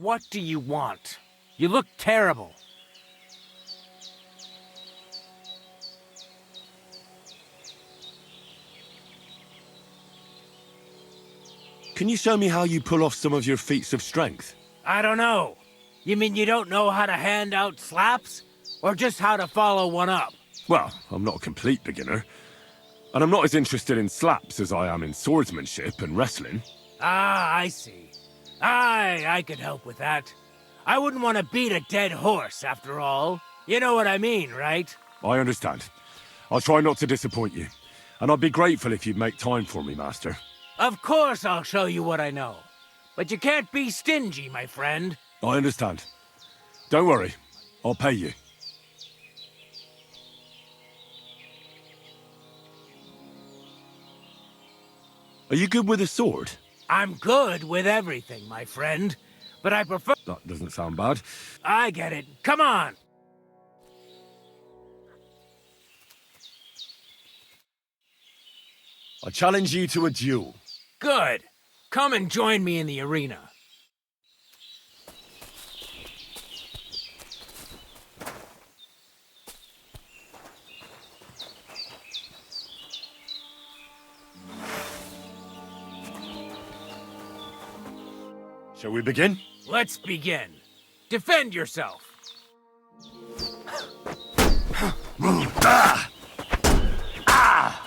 What do you want? You look terrible. Can you show me how you pull off some of your feats of strength? I don't know. You mean you don't know how to hand out slaps? Or just how to follow one up? Well, I'm not a complete beginner. And I'm not as interested in slaps as I am in swordsmanship and wrestling. Ah, I see. I could help with that. I wouldn't want to beat a dead horse, after all. You know what I mean, right? I understand. I'll try not to disappoint you. And I'd be grateful if you'd make time for me, Master. Of course I'll show you what I know. But you can't be stingy, my friend. I understand. Don't worry. I'll pay you. Are you good with a sword? I'm good with everything, my friend. But I prefer... That doesn't sound bad. I get it. Come on! I challenge you to a duel. Good. Come and join me in the arena. Shall we begin? Let's begin. Defend yourself. Ah! Ah!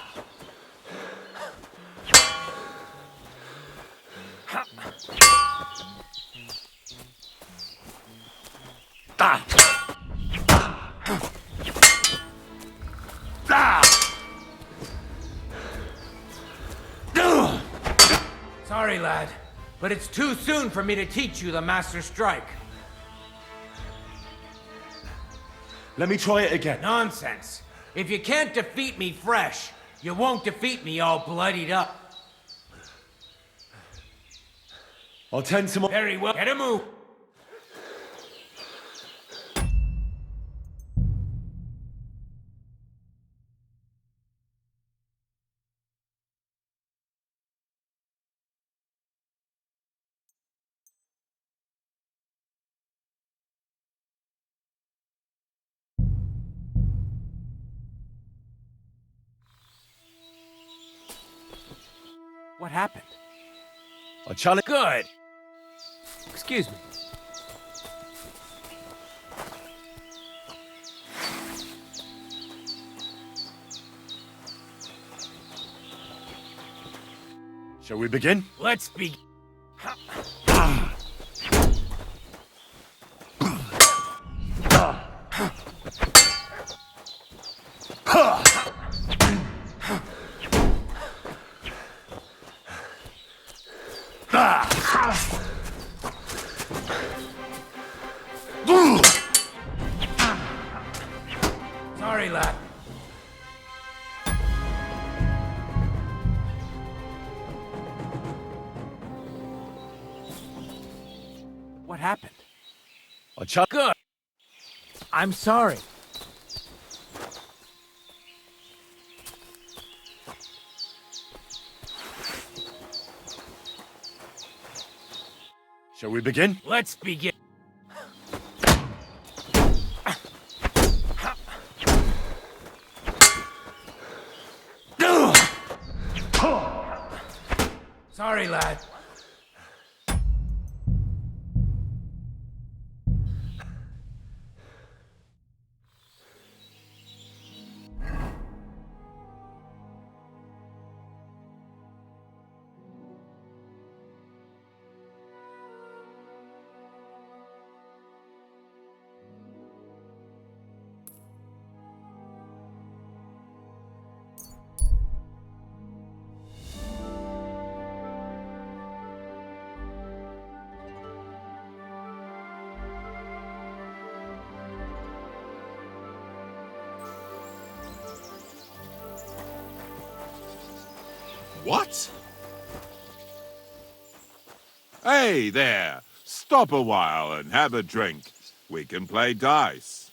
Sorry, lad, but it's too soon for me to teach you the Master Strike. Let me try it again. Nonsense. If you can't defeat me fresh, you won't defeat me all bloodied up. I'll tend to my... Very well. Get a move. What happened? I challenge... Good. Excuse me. Shall we begin? Let's begin. Sorry, lad. What happened? I challenge... Good. I'm sorry. Shall we begin? Let's begin. Sorry, lad. What? Hey there! Stop a while and have a drink. We can play dice.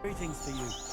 Greetings to you.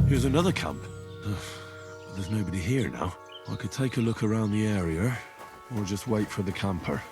Here's another camp. There's nobody here now. I could take a look around the area, or just wait for the camper.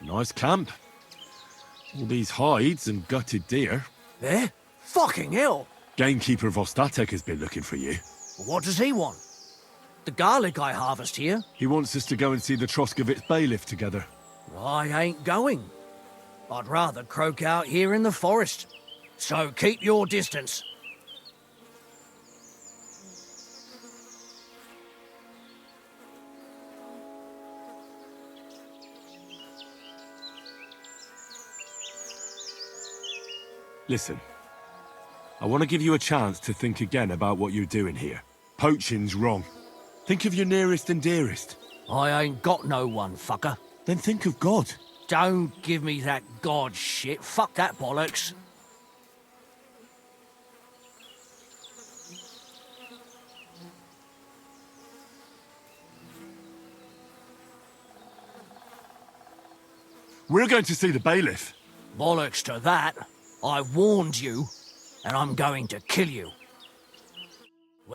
Nice camp. All these hides and gutted deer. Eh? Fucking hell! Gamekeeper Vostatek has been looking for you. What does he want? The garlic I harvest here? He wants us to go and see the Troskovitz bailiff together. I ain't going. I'd rather croak out here in the forest. So keep your distance. Listen, I want to give you a chance to think again about what you're doing here. Poaching's wrong. Think of your nearest and dearest. I ain't got no one, fucker. Then think of God. Don't give me that god shit. Fuck that bollocks. We're going to see the bailiff. Bollocks to that. I warned you, and I'm going to kill you.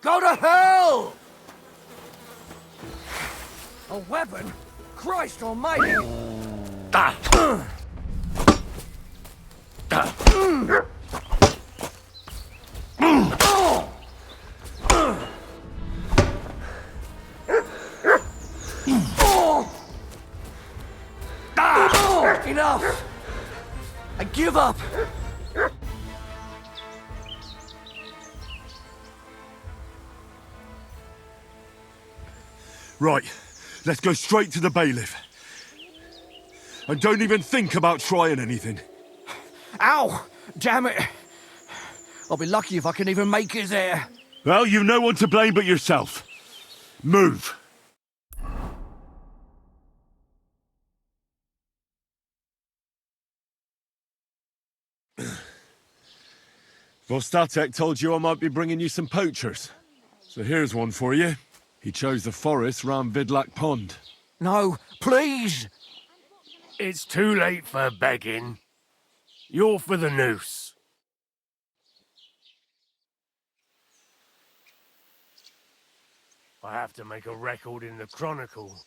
Go to hell! A weapon? Christ almighty! Enough! I give up! Right, let's go straight to the bailiff. And don't even think about trying anything. Ow! Damn it! I'll be lucky if I can even make it there. Well, you've no one to blame but yourself. Move. Vostatek told you I might be bringing you some poachers. So here's one for you. He chose the forest round Vidlak Pond. No, please! It's too late for begging. You're for the noose. I have to make a record in the Chronicle.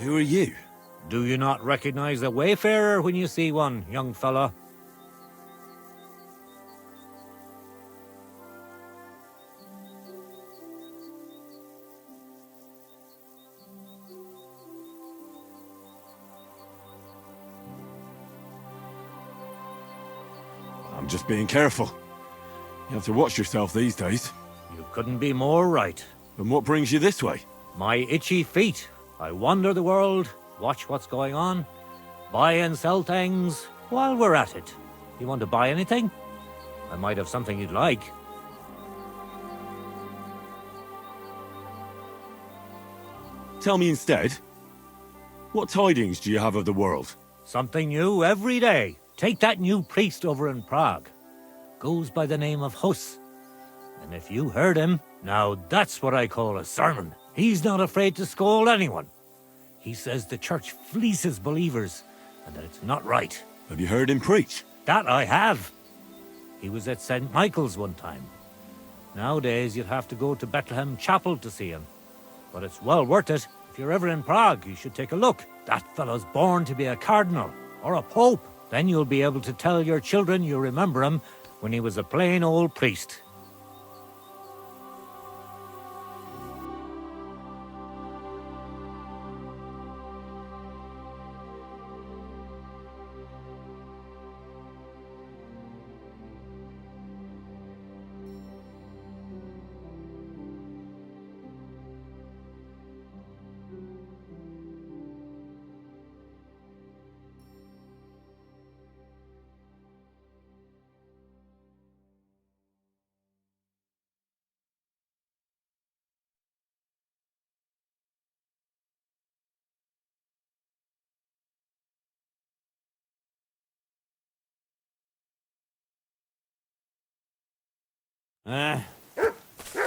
Who are you? Do you not recognize a wayfarer when you see one, young fella? I'm just being careful. You have to watch yourself these days. You couldn't be more right. And what brings you this way? My itchy feet. I wander the world, watch what's going on, buy and sell things while we're at it. You want to buy anything? I might have something you'd like. Tell me instead, what tidings do you have of the world? Something new every day. Take that new priest over in Prague. Goes by the name of Hus. And if you heard him, now that's what I call a sermon. He's not afraid to scold anyone. He says the church fleeces believers and that it's not right. Have you heard him preach? That I have. He was at St. Michael's one time. Nowadays, you'd have to go to Bethlehem Chapel to see him. But it's well worth it. If you're ever in Prague, you should take a look. That fellow's born to be a cardinal or a pope. Then you'll be able to tell your children you remember him when he was a plain old priest.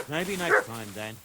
Maybe next time then.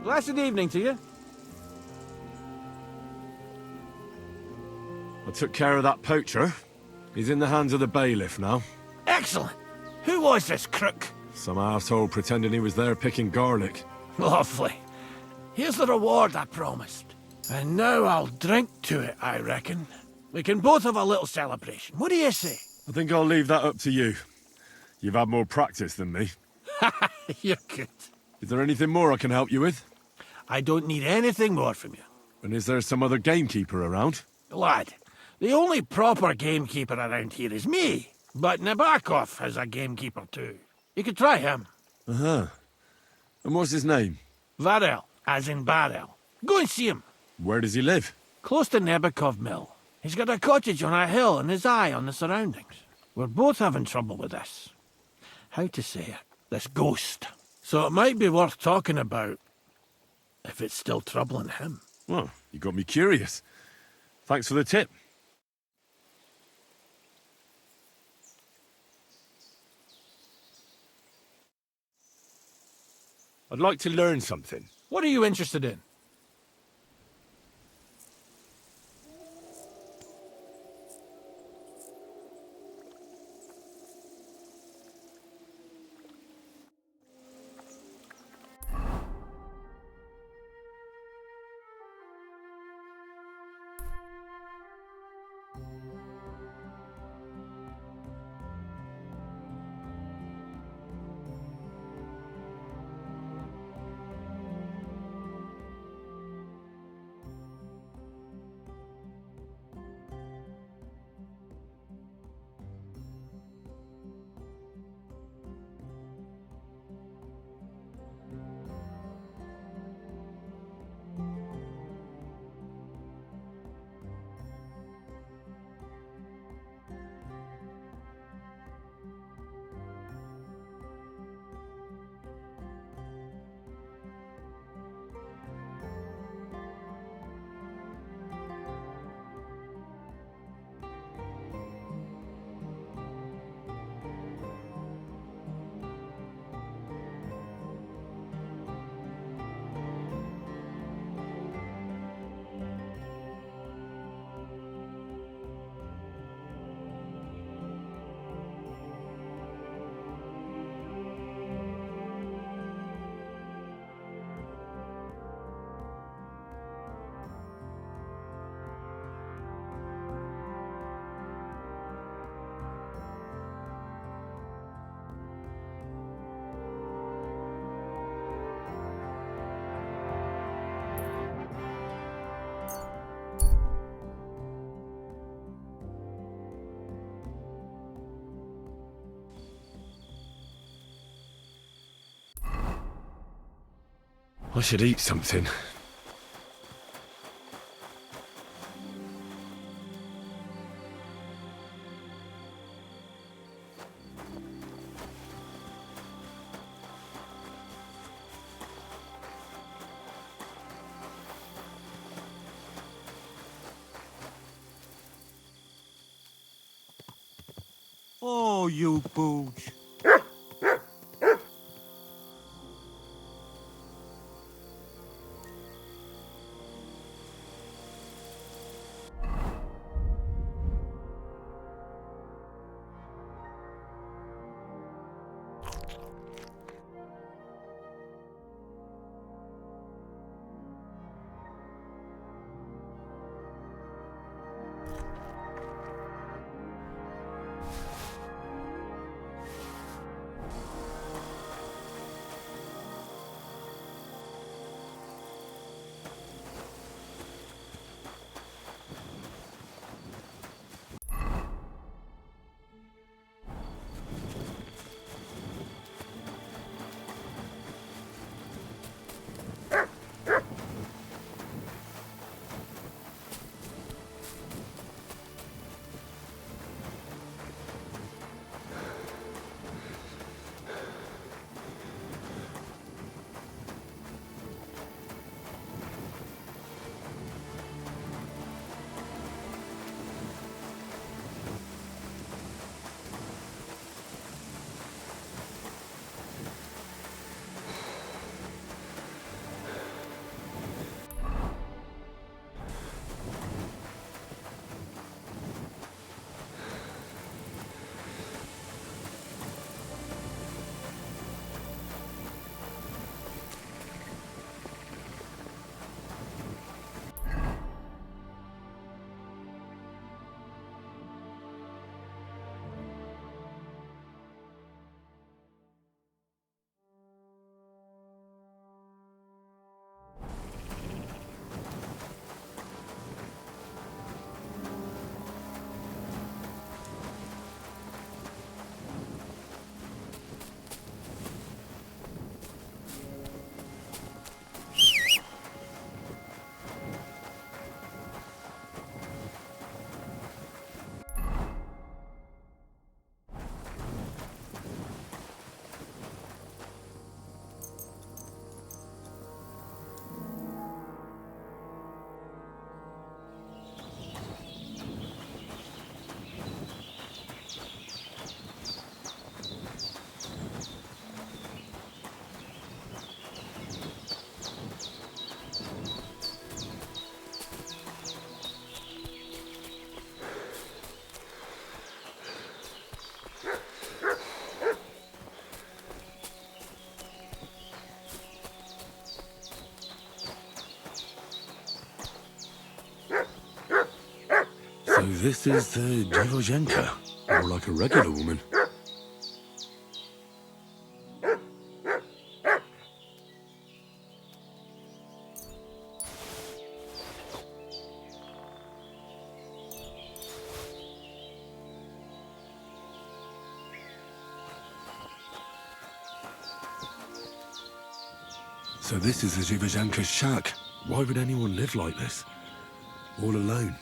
Blessed evening to you. I took care of that poacher. He's in the hands of the bailiff now. Excellent. Who was this crook? Some arsehole pretending he was there picking garlic. Lovely. Here's the reward I promised. And now I'll drink to it, I reckon. We can both have a little celebration. What do you say? I think I'll leave that up to you. You've had more practice than me. You're good. Is there anything more I can help you with? I don't need anything more from you. And is there some other gamekeeper around? Lad, the only proper gamekeeper around here is me. But Nabokov has a gamekeeper too. You could try him. Uh-huh. And what's his name? Varel, as in barrel. Go and see him. Where does he live? Close to Nebokov Mill. He's got a cottage on a hill and his eye on the surroundings. We're both having trouble with this. How to say it? This ghost. So it might be worth talking about if it's still troubling him. Well, you got me curious. Thanks for the tip. I'd like to learn something. What are you interested in? I should eat something. Oh, you pooch. this is the Divojenka, more like a regular woman. So this is the Divojenka's shack. Why would anyone live like this? All alone.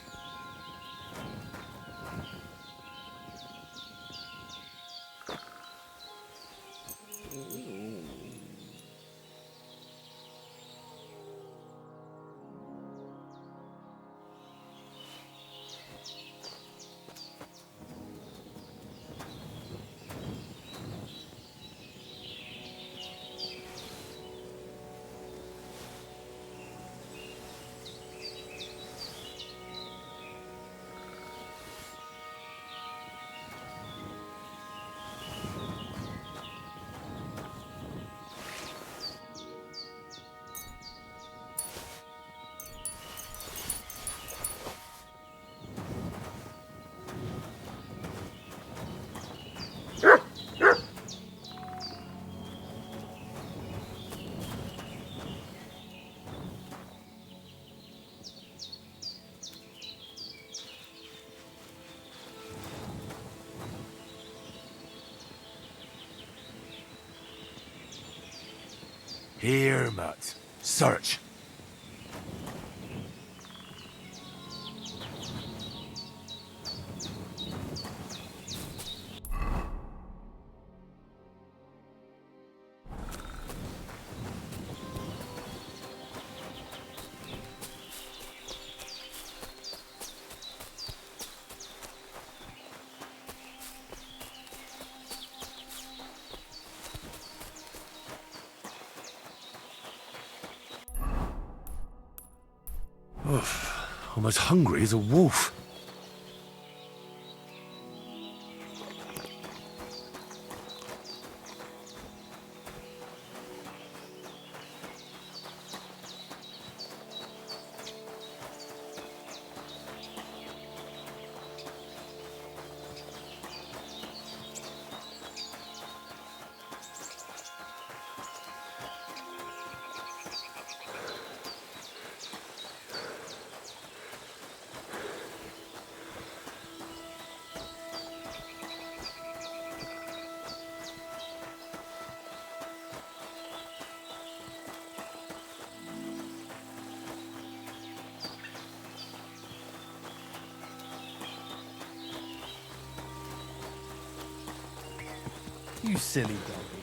Here, Matt. Search. I'm as hungry as a wolf. You silly doggy.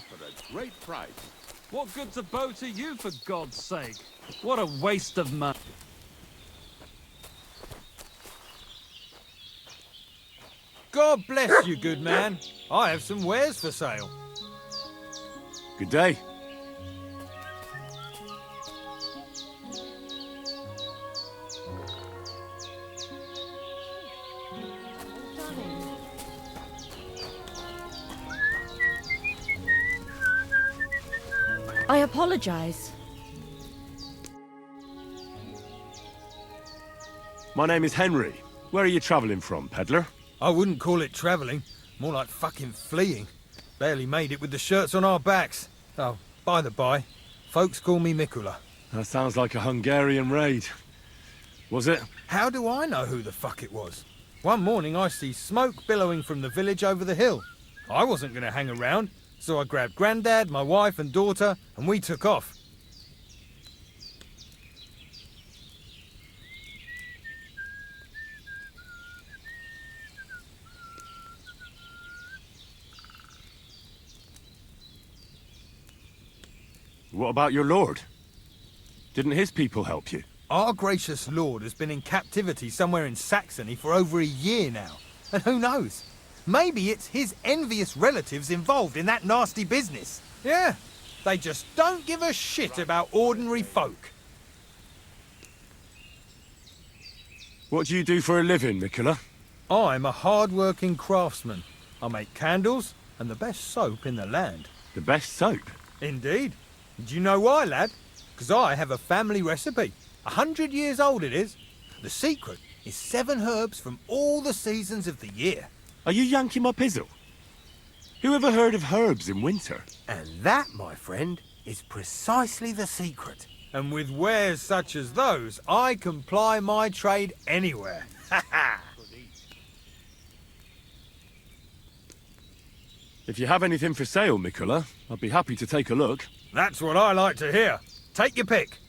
for a great price. What good's a bow to you, for God's sake? What a waste of money. God bless you, good man. I have some wares for sale. Good day. I apologize. My name is Henry. Where are you travelling from, peddler? I wouldn't call it travelling, more like fucking fleeing. Barely made it with the shirts on our backs. Oh, by the by, folks call me Mikula. That sounds like a Hungarian raid. Was it? How do I know who the fuck it was? One morning I see smoke billowing from the village over the hill. I wasn't going to hang around, so I grabbed Grandad, my wife and daughter, and we took off. What about your lord? Didn't his people help you? Our gracious lord has been in captivity somewhere in Saxony for over a year now. And who knows? Maybe it's his envious relatives involved in that nasty business. Yeah, they just don't give a shit about ordinary folk. What do you do for a living, Mikula? I'm a hard-working craftsman. I make candles and the best soap in the land. The best soap? Indeed. Do you know why, lad? Because I have a family recipe. 100 years old it is. The secret is 7 herbs from all the seasons of the year. Are you yanking my pizzle? Who ever heard of herbs in winter? And that, my friend, is precisely the secret. And with wares such as those, I can ply my trade anywhere. Ha ha! If you have anything for sale, Mikula, I'd be happy to take a look. That's what I like to hear. Take your pick.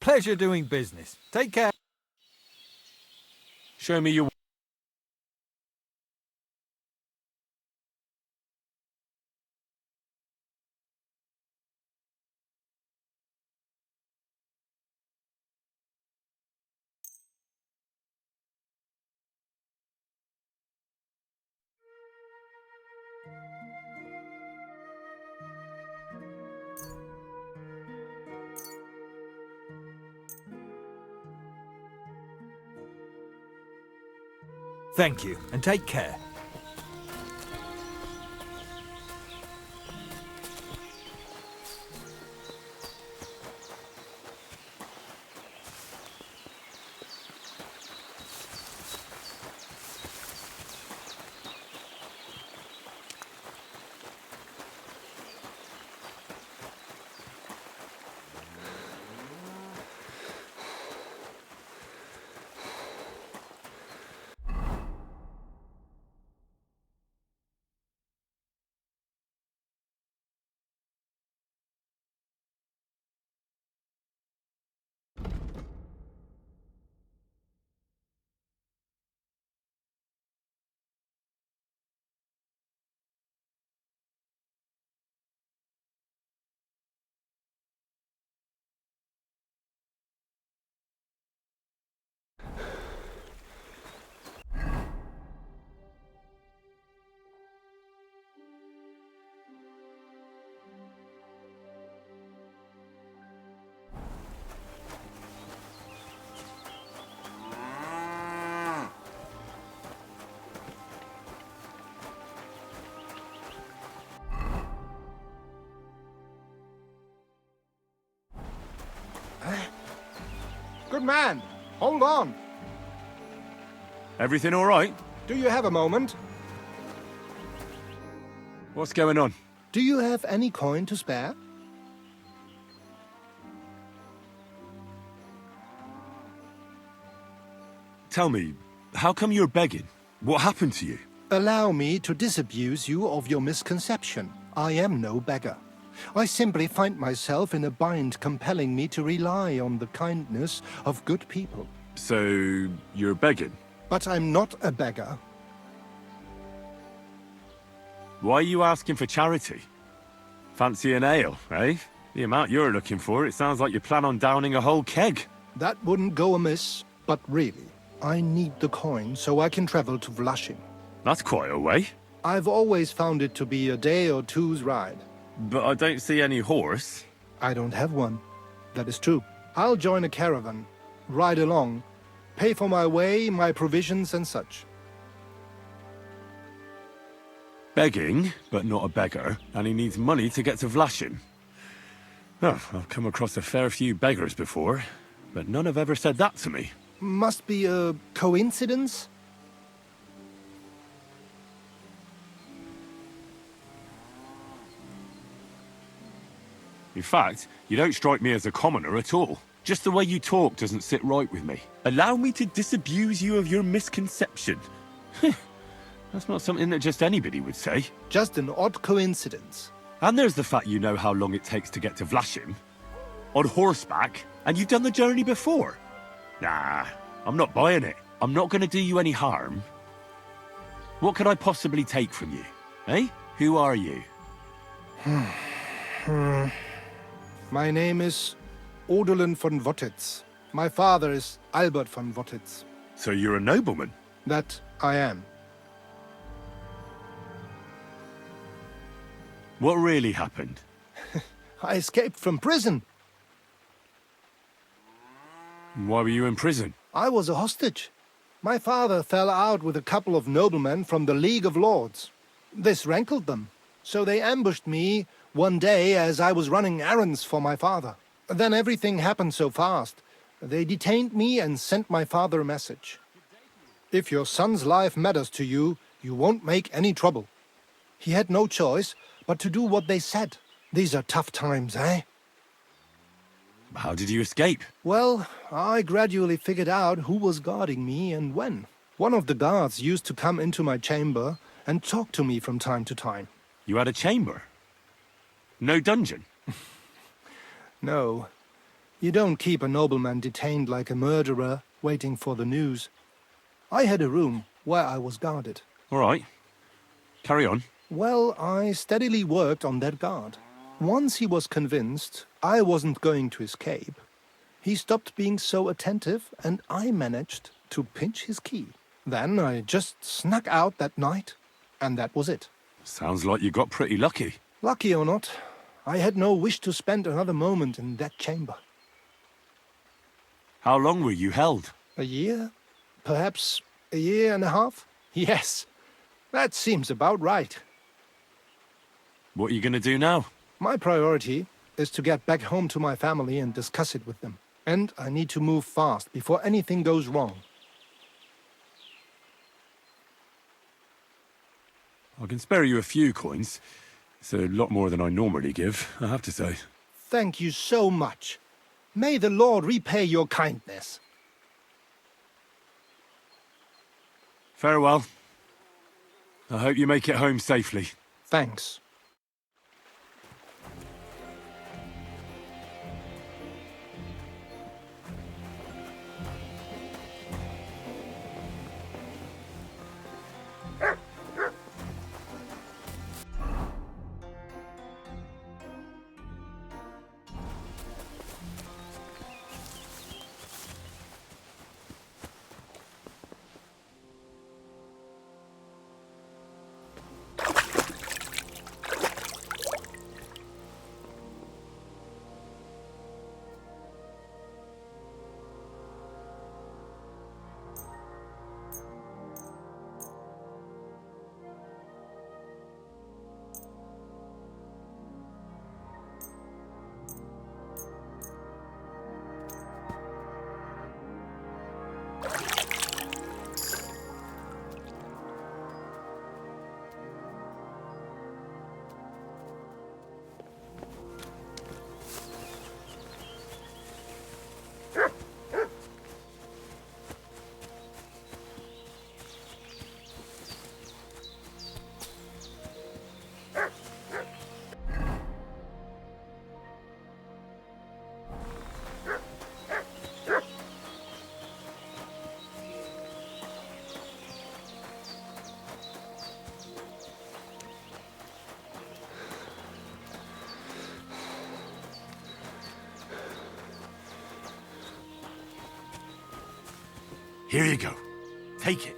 Pleasure doing business. Take care. Show me your... Thank you, and take care. Young man, hold on. Everything all right? Do you have a moment? What's going on? Do you have any coin to spare? Tell me, how come you're begging? What happened to you? Allow me to disabuse you of your misconception. I am no beggar. I simply find myself in a bind compelling me to rely on the kindness of good people. So, you're begging? But I'm not a beggar. Why are you asking for charity? Fancy an ale, eh? The amount you're looking for, it sounds like you plan on downing a whole keg. That wouldn't go amiss, but really, I need the coin so I can travel to Vlašim. That's quite a way. I've always found it to be a day or two's ride. But I don't see any horse. I don't have one. That is true. I'll join a caravan, ride along, pay for my way, my provisions and such. Begging, but not a beggar, and he needs money to get to Vlašim. Oh, I've come across a fair few beggars before, but none have ever said that to me. Must be a coincidence? In fact, you don't strike me as a commoner at all. Just the way you talk doesn't sit right with me. Allow me to disabuse you of your misconception. That's not something that just anybody would say. Just an odd coincidence. And there's the fact you know how long it takes to get to Vlašim. On horseback, and you've done the journey before. Nah, I'm not buying it. I'm not going to do you any harm. What could I possibly take from you? Eh? Who are you? My name is Odolin von Wottitz. My father is Albert von Wottitz. So you're a nobleman? That I am. What really happened? I escaped from prison. Why were you in prison? I was a hostage. My father fell out with a couple of noblemen from the League of Lords. This rankled them, so they ambushed me one day as I was running errands for my father. Then everything happened so fast. They detained me and sent my father a message. If your son's life matters to you, you won't make any trouble. He had no choice but to do what they said. These are tough times, eh? How did you escape? Well, I gradually figured out who was guarding me and when. One of the guards used to come into my chamber and talk to me from time to time. You had a chamber? No dungeon? No. You don't keep a nobleman detained like a murderer, waiting for the news. I had a room where I was guarded. All right. Carry on. Well, I steadily worked on that guard. Once he was convinced I wasn't going to escape, he stopped being so attentive and I managed to pinch his key. Then I just snuck out that night, and that was it. Sounds like you got pretty lucky. Lucky or not, I had no wish to spend another moment in that chamber. How long were you held? A year? Perhaps a year and a half? Yes, that seems about right. What are you going to do now? My priority is to get back home to my family and discuss it with them. And I need to move fast before anything goes wrong. I can spare you a few coins. It's a lot more than I normally give, I have to say. Thank you so much. May the Lord repay your kindness. Farewell. I hope you make it home safely. Thanks. Here you go. Take it.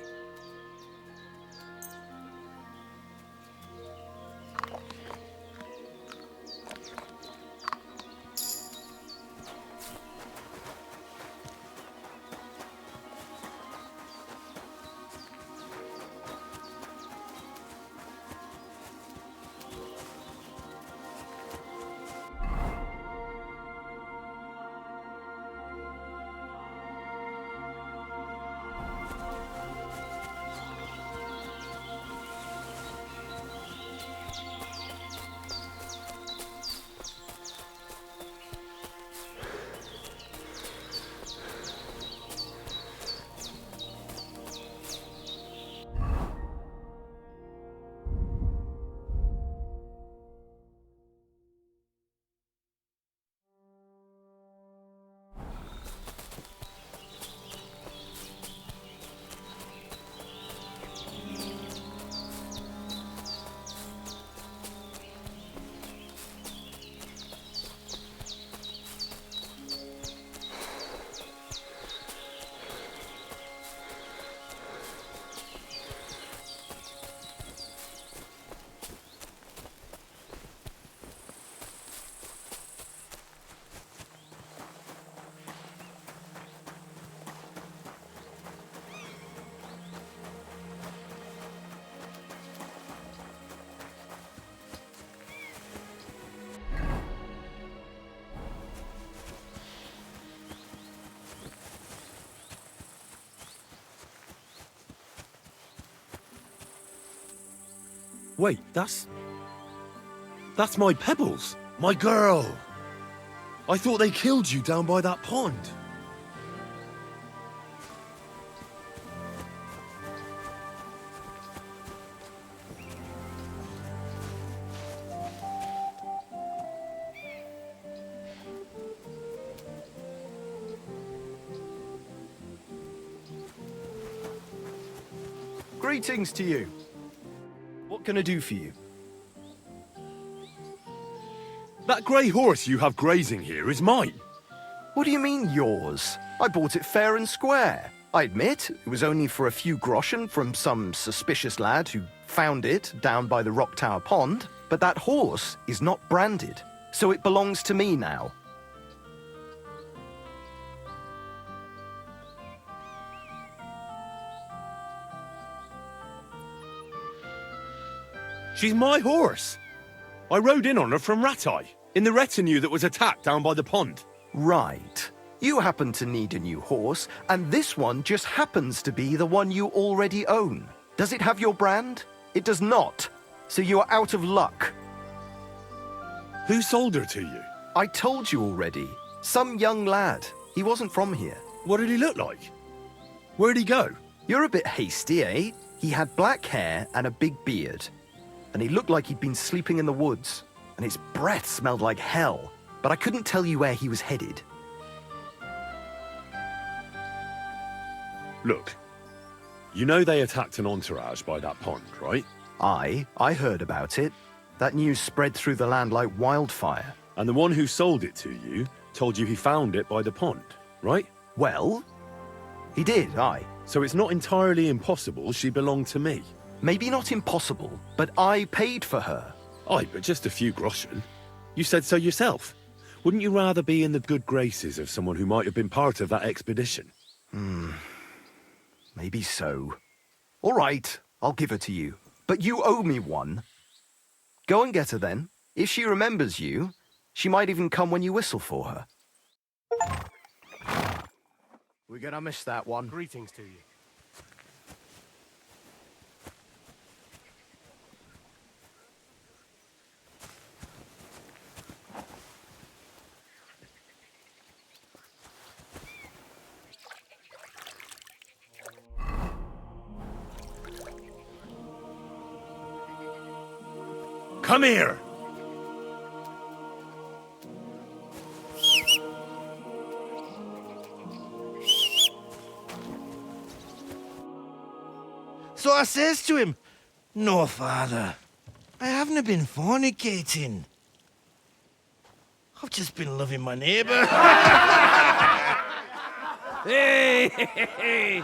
Wait, that's my Pebbles, my girl. I thought they killed you down by that pond. Greetings to you. What can I do for you? That grey horse you have grazing here is mine. What do you mean, yours? I bought it fair and square. I admit, it was only for a few groschen from some suspicious lad who found it down by the Rock Tower Pond, but that horse is not branded, so it belongs to me now. She's my horse. I rode in on her from Ratai, in the retinue that was attacked down by the pond. Right. You happen to need a new horse, and this one just happens to be the one you already own. Does it have your brand? It does not. So you are out of luck. Who sold her to you? I told you already. Some young lad. He wasn't from here. What did he look like? Where'd he go? You're a bit hasty, eh? He had black hair and a big beard. And he looked like he'd been sleeping in the woods. And his breath smelled like hell. But I couldn't tell you where he was headed. Look, you know they attacked an entourage by that pond, right? I heard about it. That news spread through the land like wildfire. And the one who sold it to you told you he found it by the pond, right? Well, he did, aye. So it's not entirely impossible she belonged to me. Maybe not impossible, but I paid for her. Aye, but just a few groschen. You said so yourself. Wouldn't you rather be in the good graces of someone who might have been part of that expedition? Maybe so. All right, I'll give her to you. But you owe me one. Go and get her then. If she remembers you, she might even come when you whistle for her. We're gonna miss that one. Greetings to you. Come here! So I says to him, "No, father, I haven't been fornicating. I've just been loving my neighbour." Hey!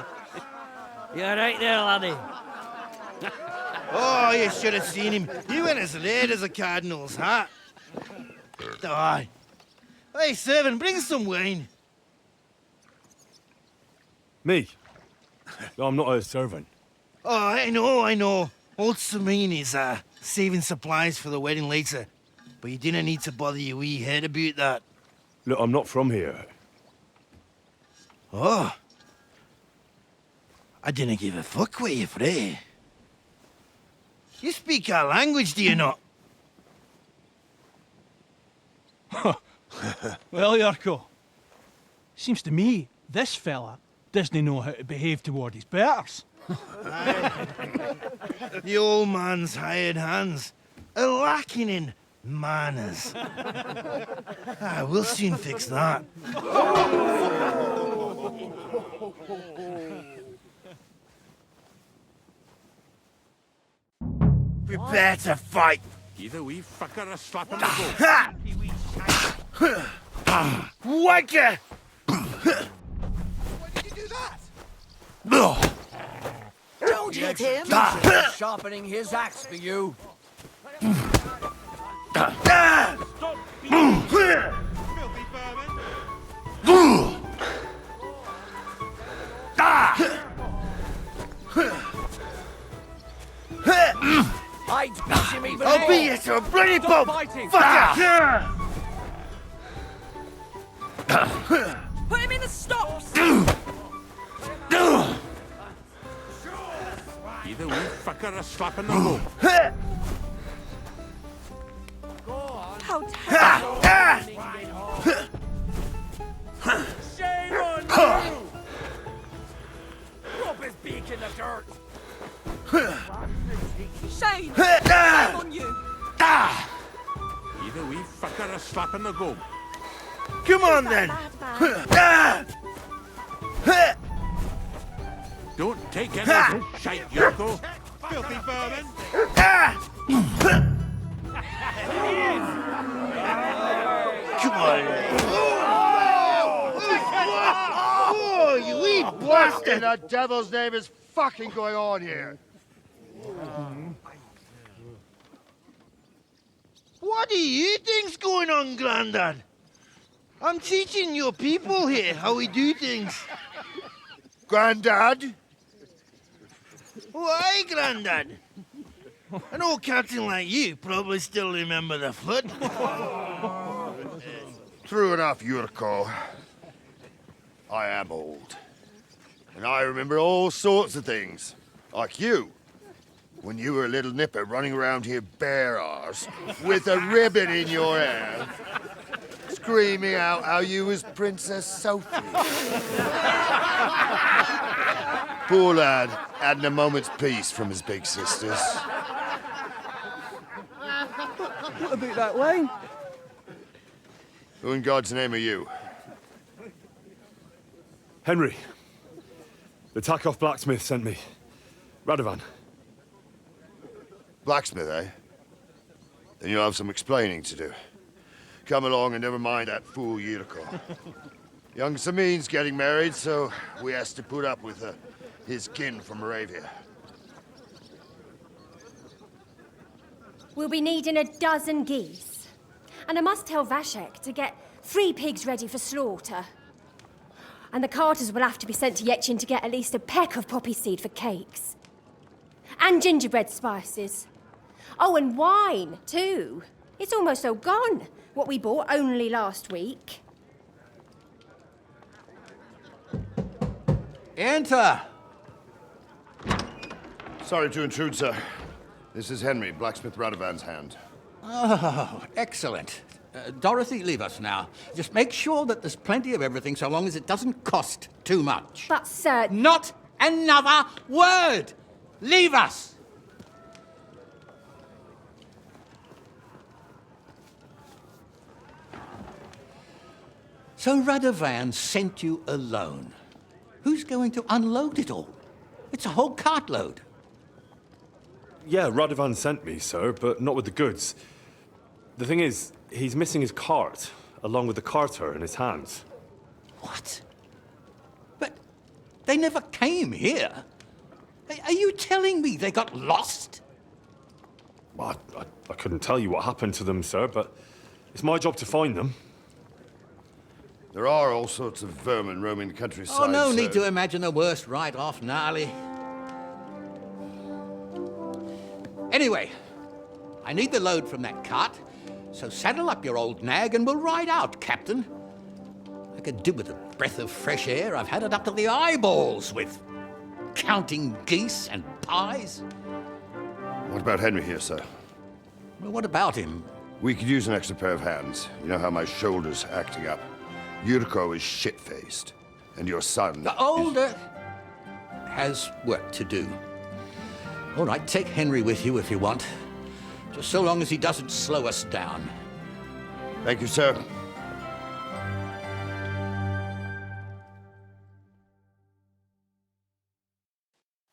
You're right there, laddie. Oh, you should have seen him. He went as red as a cardinal's hat. Aye. Hey, servant, bring some wine. Me? No, I'm not a servant. Oh, I know. Old Samine is saving supplies for the wedding later. But you didn't need to bother your wee head about that. Look, I'm not from here. Oh. I didn't give a fuck what you pray. You speak our language, do you not? Well, Yurko, seems to me this fella doesn't know how to behave toward his betters. The old man's hired hands are lacking in manners. We'll soon fix that. Prepare to fight. Give a wee fucker a slap in the Wanker! Why did you do that? Don't hit him! Sharpening his axe for you. I'd beat him even I'll more. beat you to a bloody pulp! fighting. Fucker! Put him in the stocks! Give a wee fucker a slap in the bum. How terrible! Shame on you! Rub his beak in the dirt. Shame! Shame on you! Give a wee fucker a slap in the gum. Come on then! Don't take any of this shite, Yurko. Filthy vermin. Come on! Oh, you wee bastard! The devil's name is fucking going on here? What do you think's going on, Grandad? I'm teaching your people here how we do things. Grandad? Why, Grandad? An old captain like you probably still remember the flood. True enough, Yurko. I am old. And I remember all sorts of things. Like you. When you were a little nipper running around here bare arse, with a ribbon in your hair, screaming out how you was Princess Sophie. Poor lad, hadn't a moment's peace from his big sisters. What about that wine? Who in God's name are you? Henry. The Takoff blacksmith sent me. Radovan. Blacksmith, eh? Then you'll have some explaining to do. Come along and never mind that fool Yurko. Young Samin's getting married, so we has to put up with his kin from Moravia. We'll be needing a dozen geese. And I must tell Vashek to get 3 pigs ready for slaughter. And the carters will have to be sent to Yechin to get at least a peck of poppy seed for cakes. And gingerbread spices. Oh, and wine, too. It's almost all gone, what we bought only last week. Enter! Sorry to intrude, sir. This is Henry, blacksmith Radovan's hand. Oh, excellent. Dorothy, leave us now. Just make sure that there's plenty of everything so long as it doesn't cost too much. But, sir... Not another word! Leave us! So Radovan sent you alone. Who's going to unload it all? It's a whole cartload. Yeah, Radovan sent me, sir, but not with the goods. The thing is, he's missing his cart, along with the carter in his hands. What? But they never came here. Are you telling me they got lost? I couldn't tell you what happened to them, sir, but it's my job to find them. There are all sorts of vermin roaming the countryside. Oh, no need so- to imagine the worst right off, gnarly. Anyway, I need the load from that cart, so saddle up your old nag and we'll ride out, Captain. I could do with a breath of fresh air. I've had it up to the eyeballs with counting geese and pies. What about Henry here, sir? Well, what about him? We could use an extra pair of hands. You know how my shoulder's acting up. Yuriko is shit-faced, and your son... The older has work to do. All right, take Henry with you if you want. Just so long as he doesn't slow us down. Thank you, sir.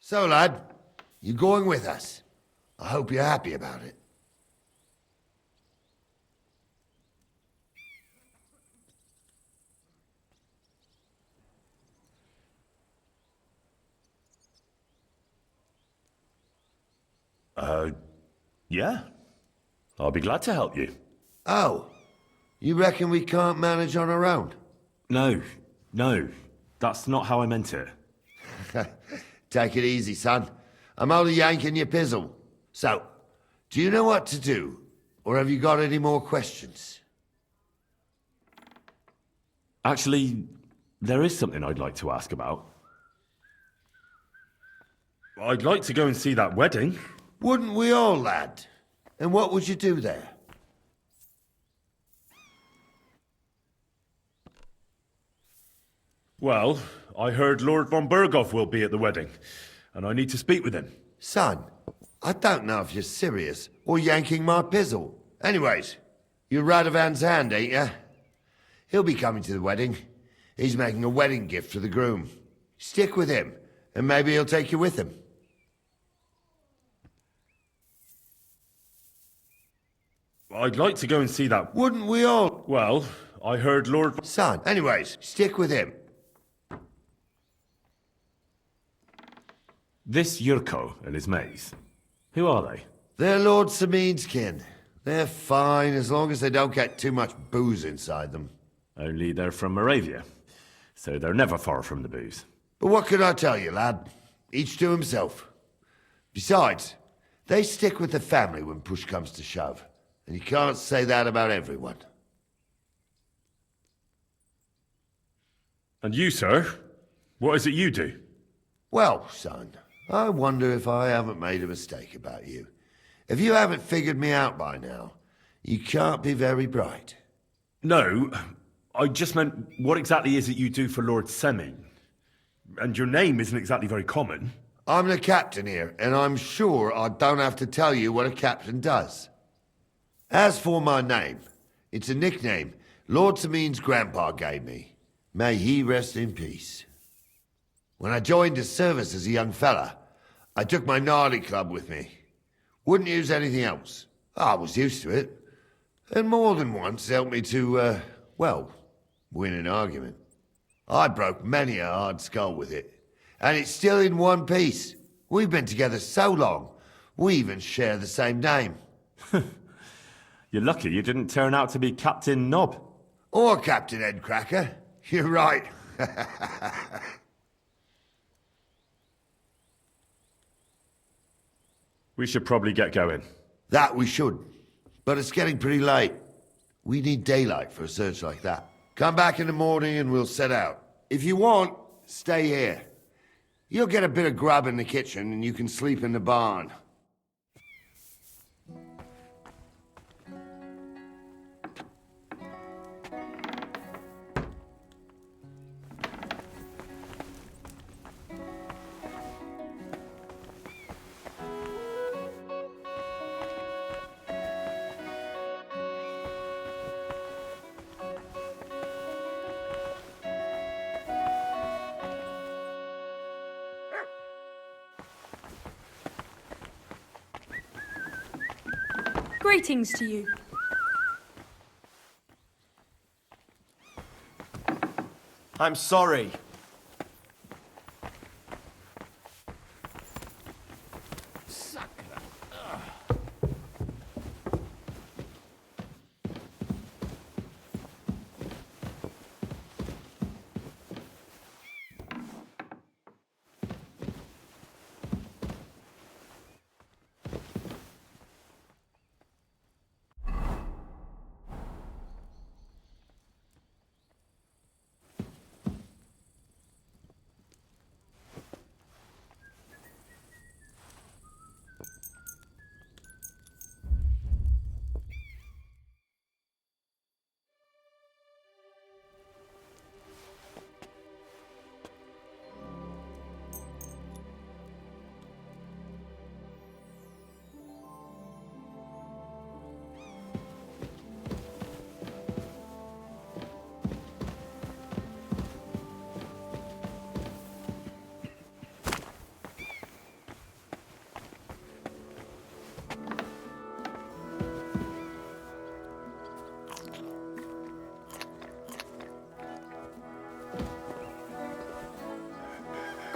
So, lad, you going with us? I hope you're happy about it. Yeah. I'll be glad to help you. Oh, you reckon we can't manage on our own? No, that's not how I meant it. Take it easy, son. I'm only yanking your pizzle. So, do you know what to do? Or have you got any more questions? Actually, there is something I'd like to ask about. I'd like to go and see that wedding. Wouldn't we all, lad? And what would you do there? Well, I heard Lord von Berghoff will be at the wedding, and I need to speak with him. Son, I don't know if you're serious or yanking my pizzle. Anyways, you're Radovan's hand, ain't ya? He'll be coming to the wedding. He's making a wedding gift for the groom. Stick with him, and maybe he'll take you with him. I'd like to go and see that. Wouldn't we all? Well, I heard Lord... Son, anyways, stick with him. This Yurko and his mates, who are they? They're Lord Samin's kin. They're fine as long as they don't get too much booze inside them. Only they're from Moravia, so they're never far from the booze. But what can I tell you, lad? Each to himself. Besides, they stick with the family when push comes to shove. And you can't say that about everyone. And you, sir? What is it you do? Well, son, I wonder if I haven't made a mistake about you. If you haven't figured me out by now, you can't be very bright. No, I just meant, what exactly is it you do for Lord Semin? And your name isn't exactly very common. I'm the captain here, and I'm sure I don't have to tell you what a captain does. As for my name, it's a nickname Lord Samin's grandpa gave me. May he rest in peace. When I joined his service as a young fella, I took my gnarly club with me. Wouldn't use anything else. I was used to it. And more than once helped me to, well, win an argument. I broke many a hard skull with it. And it's still in one piece. We've been together so long, we even share the same name. You're lucky you didn't turn out to be Captain Knob. Or Captain Headcracker. You're right. We should probably get going. That we should. But it's getting pretty late. We need daylight for a search like that. Come back in the morning and we'll set out. If you want, stay here. You'll get a bit of grub in the kitchen and you can sleep in the barn. Greetings to you. I'm sorry.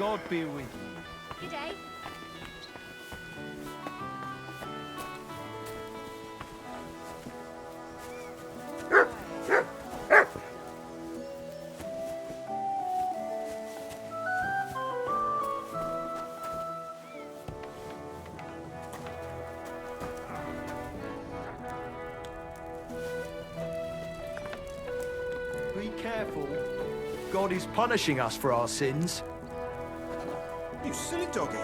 God be with you. Good day. Be careful. God is punishing us for our sins. You silly doggy.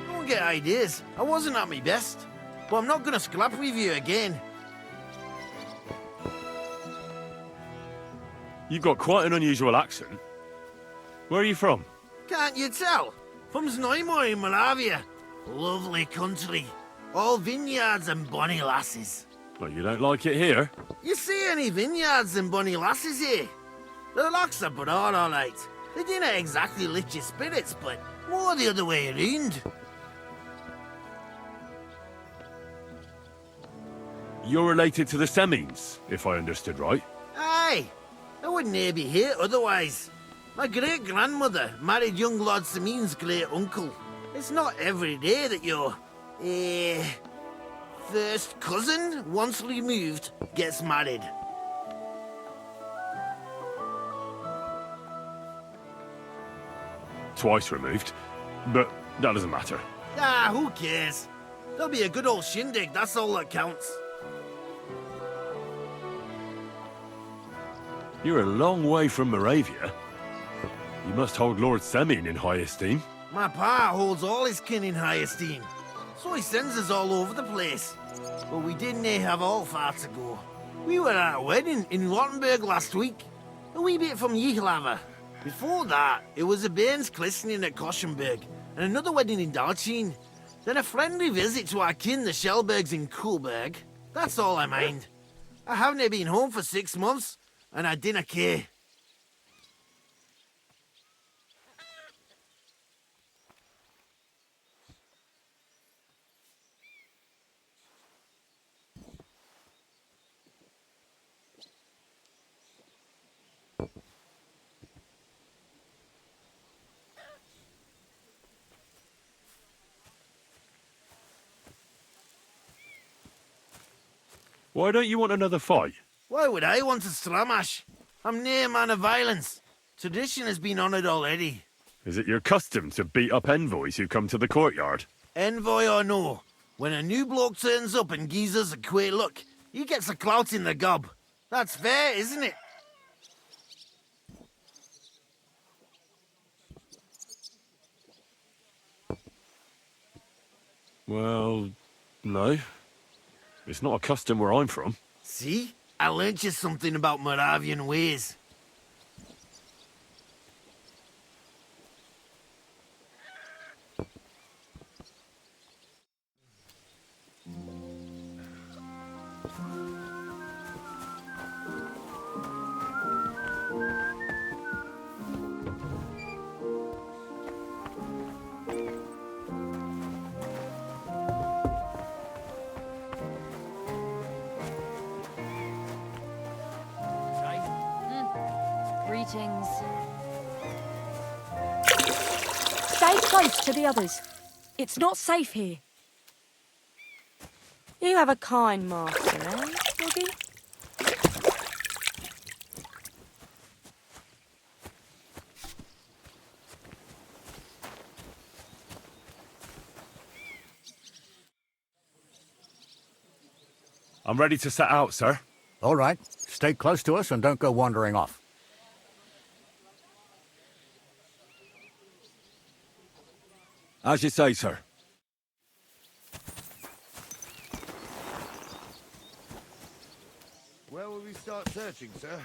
Don't get ideas. I wasn't at my best. But I'm not gonna scrap with you again. You've got quite an unusual accent. Where are you from? Can't you tell? From Znojmo in Moravia. Lovely country. All vineyards and bonny lasses. Well, you don't like it here? You see any vineyards and bonny lasses here? The locks are broad, all right. They didn't exactly lift your spirits, but more the other way around. You're related to the Semines, if I understood right. Aye, I wouldn't be here otherwise. My great-grandmother married young Lord Semin's great-uncle. It's not every day that your, first cousin, once removed, gets married. Twice removed, but that doesn't matter. Ah, who cares? There'll be a good old shindig, that's all that counts. You're a long way from Moravia. You must hold Lord Semin in high esteem. My pa holds all his kin in high esteem, so he sends us all over the place. But we didn't have all far to go. We were at a wedding in Rottenburg last week, a wee bit from Yihlava. Before that, it was a bairn's christening at Koschenberg, and another wedding in Dalchin. Then a friendly visit to our kin, the Shellbergs in Kuhlberg. That's all I mind. I haven't been home for 6 months, and I didn't care. Why don't you want another fight? Why would I want to stramash? I'm near a man of violence. Tradition has been honoured already. Is it your custom to beat up envoys who come to the courtyard? Envoy or no, when a new bloke turns up and gives us a queer look, he gets a clout in the gob. That's fair, isn't it? Well, no. It's not a custom where I'm from. See? I learnt you something about Moravian ways. Greetings. Stay close to the others. It's not safe here. You have a kind master, eh, Doggy? I'm ready to set out, sir. All right. Stay close to us and don't go wandering off. As you say, sir. Where will we start searching, sir?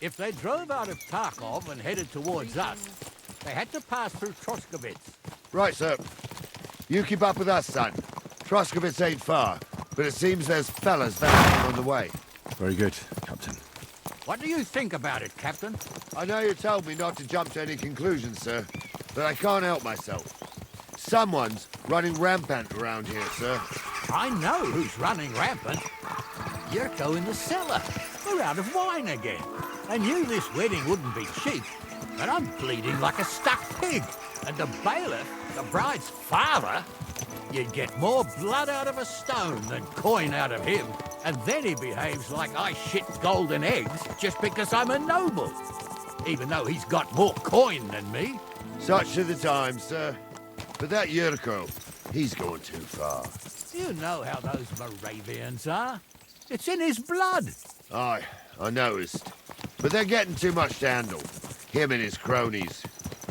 If they drove out of Tarkov and headed towards us, they had to pass through Troskovitz. Right, sir. You keep up with us, son. Troskovitz ain't far, but it seems there's fellas down on the way. Very good, Captain. What do you think about it, Captain? I know you told me not to jump to any conclusions, sir, but I can't help myself. Someone's running rampant around here, sir. I know who's running rampant. Yurko in the cellar. We're out of wine again. I knew this wedding wouldn't be cheap, but I'm bleeding like a stuck pig. And the bailiff, the bride's father, you'd get more blood out of a stone than coin out of him. And then he behaves like I shit golden eggs just because I'm a noble. Even though he's got more coin than me. Such are the times, sir. But that Yurko, he's going too far. You know how those Moravians are. It's in his blood. Aye, I noticed. But they're getting too much to handle. Him and his cronies.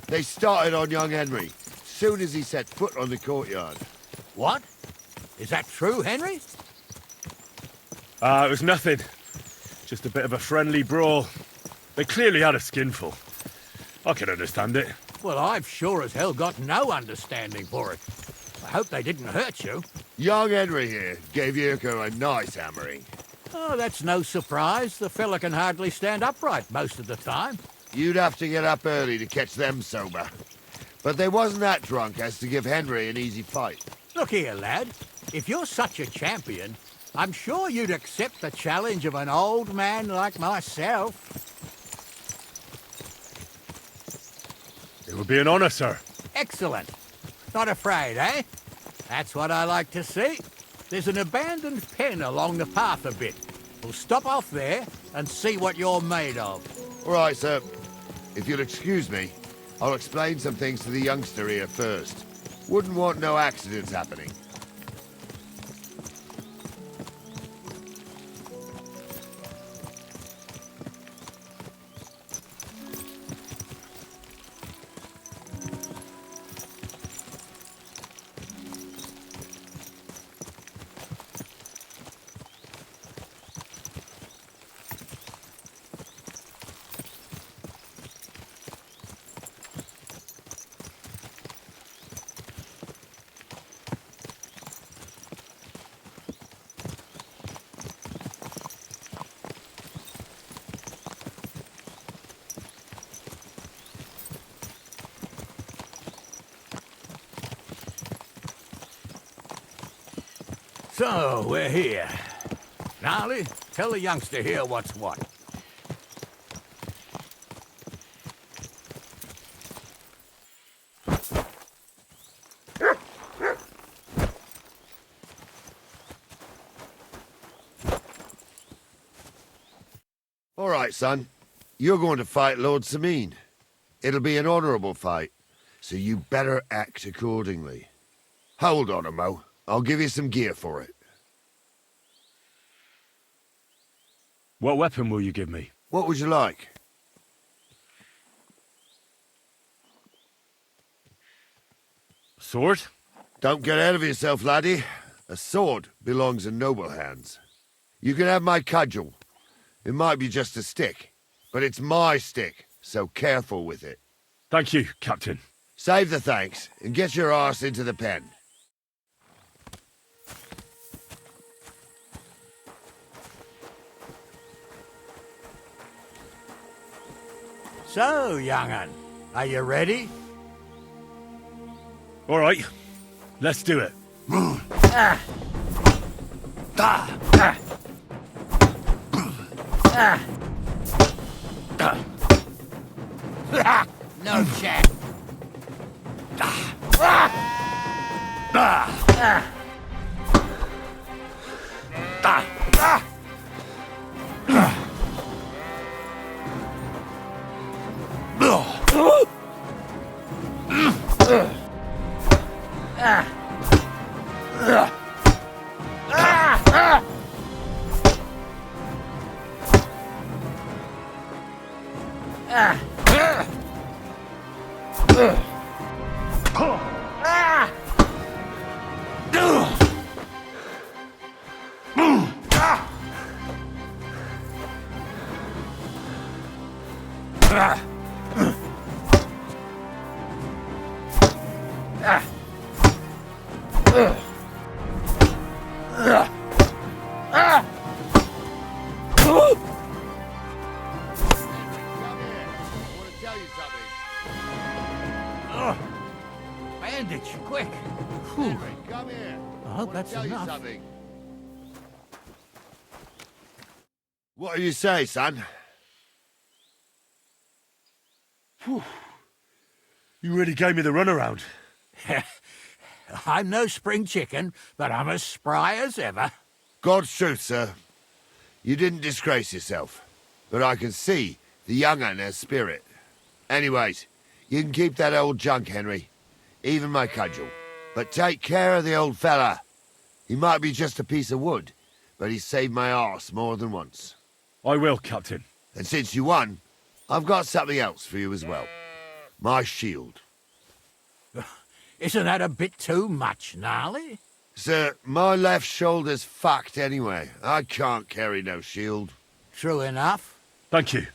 They started on young Henry, soon as he set foot on the courtyard. What? Is that true, Henry? It was nothing. Just a bit of a friendly brawl. They clearly had a skinful. I can understand it. Well, I've sure as hell got no understanding for it. I hope they didn't hurt you. Young Henry here gave Yurko a nice hammering. Oh, that's no surprise. The fella can hardly stand upright most of the time. You'd have to get up early to catch them sober. But they wasn't that drunk as to give Henry an easy fight. Look here, lad. If you're such a champion, I'm sure you'd accept the challenge of an old man like myself. It would be an honor, sir. Excellent. Not afraid, eh? That's what I like to see. There's an abandoned pen along the path a bit. We'll stop off there and see what you're made of. All right, sir. If you'll excuse me, I'll explain some things to the youngster here first. Wouldn't want no accidents happening. So, we're here. Gnarly, tell the youngster here what's what. All right, son. You're going to fight Lord Sameen. It'll be an honorable fight, so you better act accordingly. Hold on a mo. I'll give you some gear for it. What weapon will you give me? What would you like? Sword? Don't get ahead of yourself, laddie. A sword belongs in noble hands. You can have my cudgel. It might be just a stick, but it's my stick, so careful with it. Thank you, Captain. Save the thanks, and get your arse into the pen. So, young'un, are you ready? All right, let's do it. No chat. Bandage, quick. Henry, come here. I hope that's enough. Something. What do you say, son? Whew. You really gave me the runaround. I'm no spring chicken, but I'm as spry as ever. God's truth, sir. You didn't disgrace yourself, but I can see the young un has spirit. Anyways, you can keep that old junk, Henry. Even my cudgel. But take care of the old fella. He might be just a piece of wood, but he's saved my arse more than once. I will, Captain. And since you won, I've got something else for you as well. My shield. Isn't that a bit too much, Gnarly? Sir, my left shoulder's fucked anyway. I can't carry no shield. True enough. Thank you.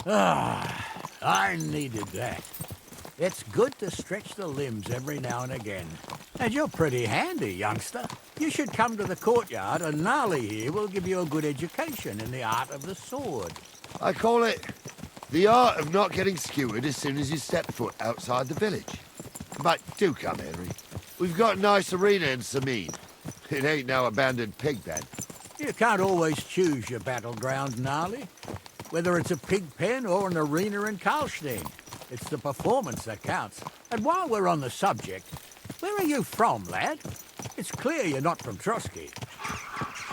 Ah, I needed that. It's good to stretch the limbs every now and again. And you're pretty handy, youngster. You should come to the courtyard, and Gnarly here will give you a good education in the art of the sword. I call it the art of not getting skewered as soon as you step foot outside the village. But do come, Henry. We've got a nice arena in Sameen. It ain't no abandoned pig pen. You can't always choose your battleground, Gnarly. Whether it's a pig pen or an arena in Karlstein, it's the performance that counts. And while we're on the subject, where are you from, lad? It's clear you're not from Trotsky.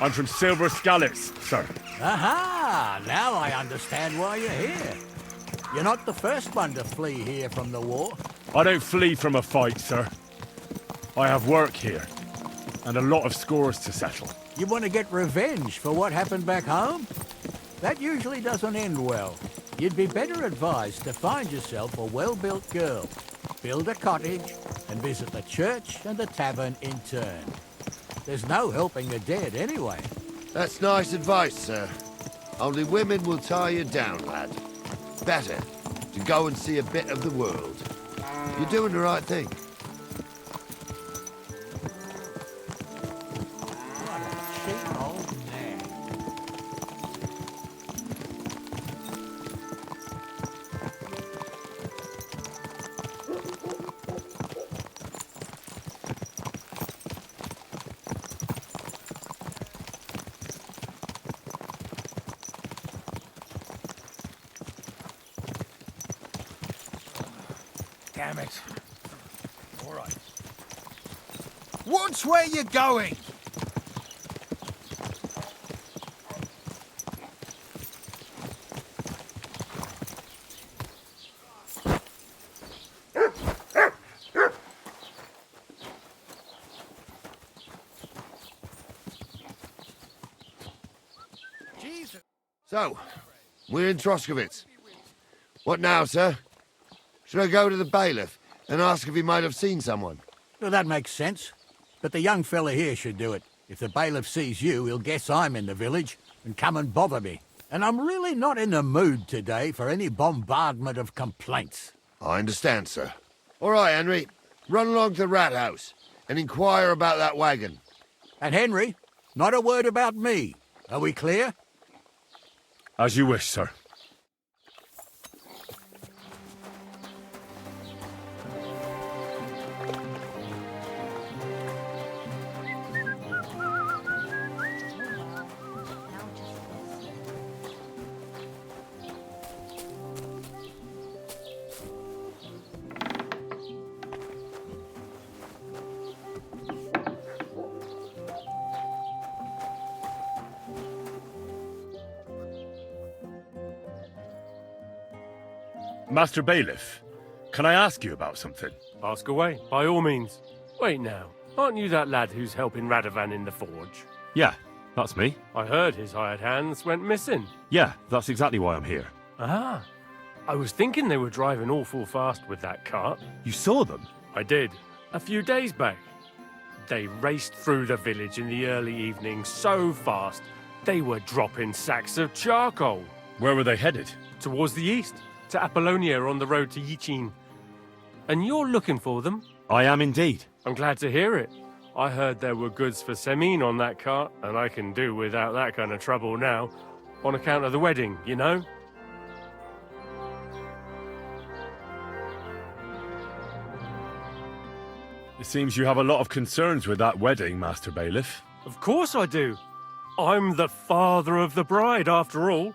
I'm from Silver Scallops, sir. Aha! Now I understand why you're here. You're not the first one to flee here from the war. I don't flee from a fight, sir. I have work here, and a lot of scores to settle. You want to get revenge for what happened back home? That usually doesn't end well. You'd be better advised to find yourself a well-built girl, build a cottage, and visit the church and the tavern in turn. There's no helping the dead anyway. That's nice advice, sir. Only women will tie you down, lad. Better to go and see a bit of the world. You're doing the right thing. What a cheap old nag. Damn it. All right. Watch where you're going! Jesus. So, we're in Troskowitz. What now, sir? Should I go to the bailiff and ask if he might have seen someone? Well, that makes sense. But the young fella here should do it. If the bailiff sees you, he'll guess I'm in the village and come and bother me. And I'm really not in the mood today for any bombardment of complaints. I understand, sir. All right, Henry. Run along to the rat house and inquire about that wagon. And Henry, not a word about me. Are we clear? As you wish, sir. Master Bailiff, can I ask you about something? Ask away, by all means. Wait now, aren't you that lad who's helping Radovan in the forge? Yeah, that's me. I heard his hired hands went missing. Yeah, that's exactly why I'm here. Ah, I was thinking they were driving awful fast with that cart. You saw them? I did, a few days back. They raced through the village in the early evening so fast, they were dropping sacks of charcoal. Where were they headed? Towards the east, to Apollonia on the road to Yichin. And you're looking for them? I am indeed. I'm glad to hear it. I heard there were goods for Semin on that cart, and I can do without that kind of trouble now, on account of the wedding, you know? It seems you have a lot of concerns with that wedding, Master Bailiff. Of course I do. I'm the father of the bride, after all.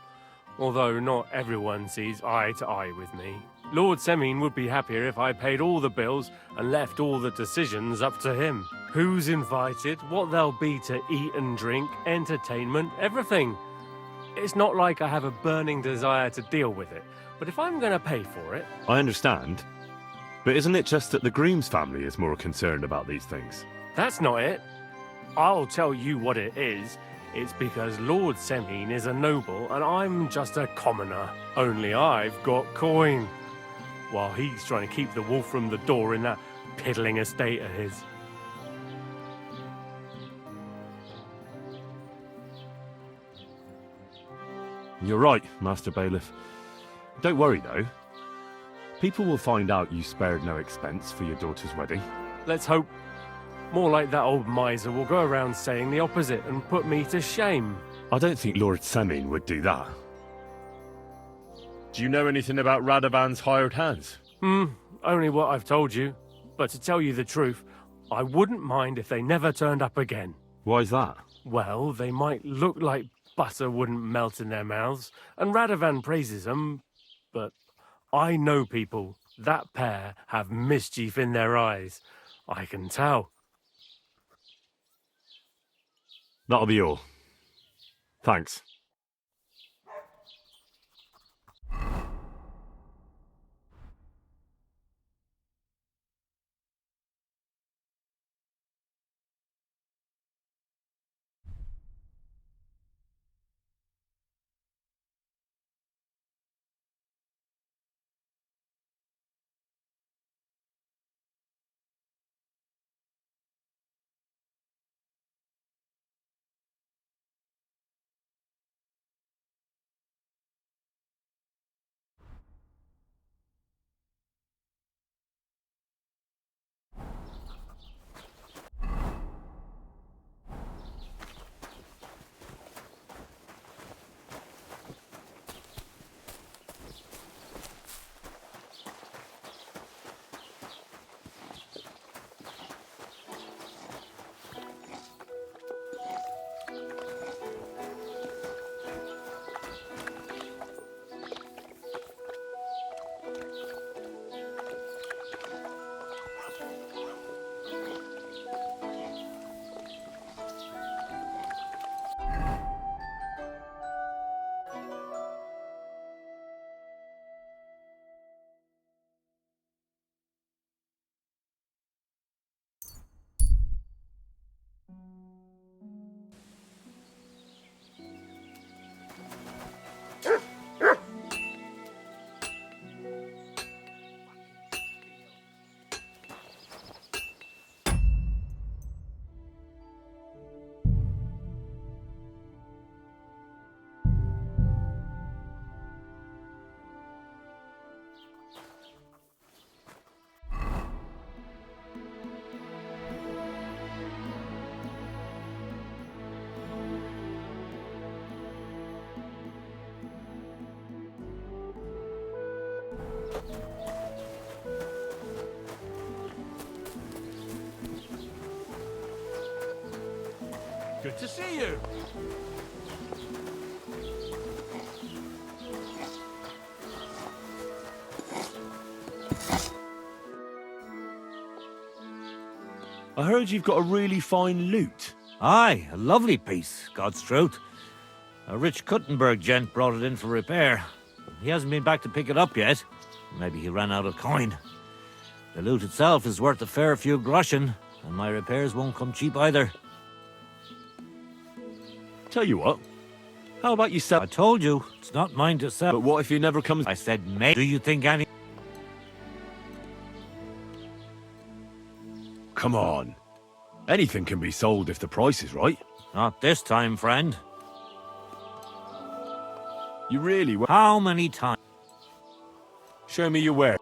Although not everyone sees eye to eye with me. Lord Semin would be happier if I paid all the bills and left all the decisions up to him. Who's invited, what there'll be to eat and drink, entertainment, everything. It's not like I have a burning desire to deal with it, but if I'm going to pay for it... I understand. But isn't it just that the groom's family is more concerned about these things? That's not it. I'll tell you what it is. It's because Lord Semin is a noble and I'm just a commoner. Only I've got coin. While he's trying to keep the wolf from the door in that piddling estate of his. You're right, Master Bailiff. Don't worry, though. People will find out you spared no expense for your daughter's wedding. Let's hope. More like that old miser will go around saying the opposite and put me to shame. I don't think Lord Semin would do that. Do you know anything about Radovan's hired hands? Only what I've told you. But to tell you the truth, I wouldn't mind if they never turned up again. Why's that? Well, they might look like butter wouldn't melt in their mouths, and Radovan praises them, but I know people. That pair have mischief in their eyes. I can tell. That'll be all. Thanks. Good to see you. I heard you've got a really fine lute. Aye, a lovely piece, God's truth. A rich Kuttenberg gent brought it in for repair. He hasn't been back to pick it up yet. Maybe he ran out of coin. The loot itself is worth a fair few groschen, and my repairs won't come cheap either. Tell you what, how about you sell? I told you, it's not mine to sell. But what if he never comes? I said, mate, do you think any... Come on. Anything can be sold if the price is right. Not this time, friend. You really... How many times? Show me your ware.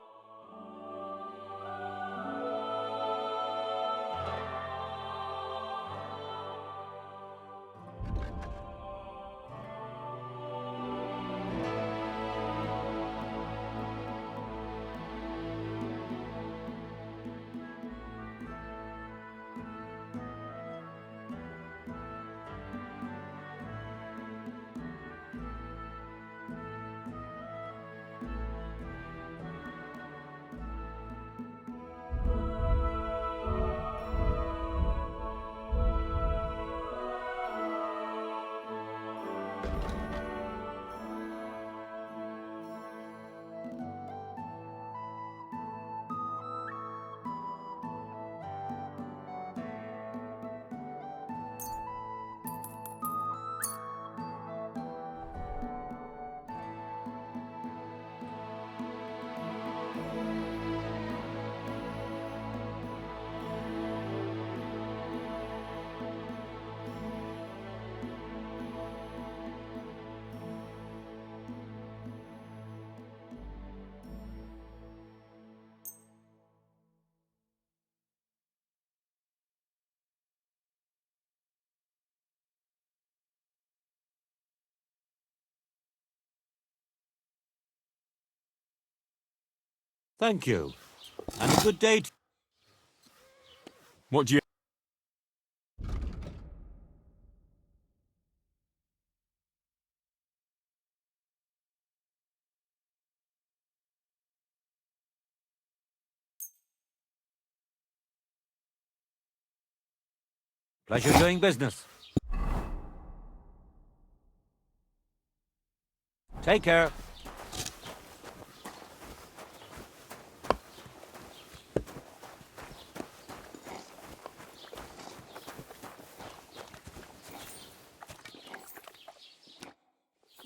Thank you. And a good day. What do you... Pleasure doing business. Take care.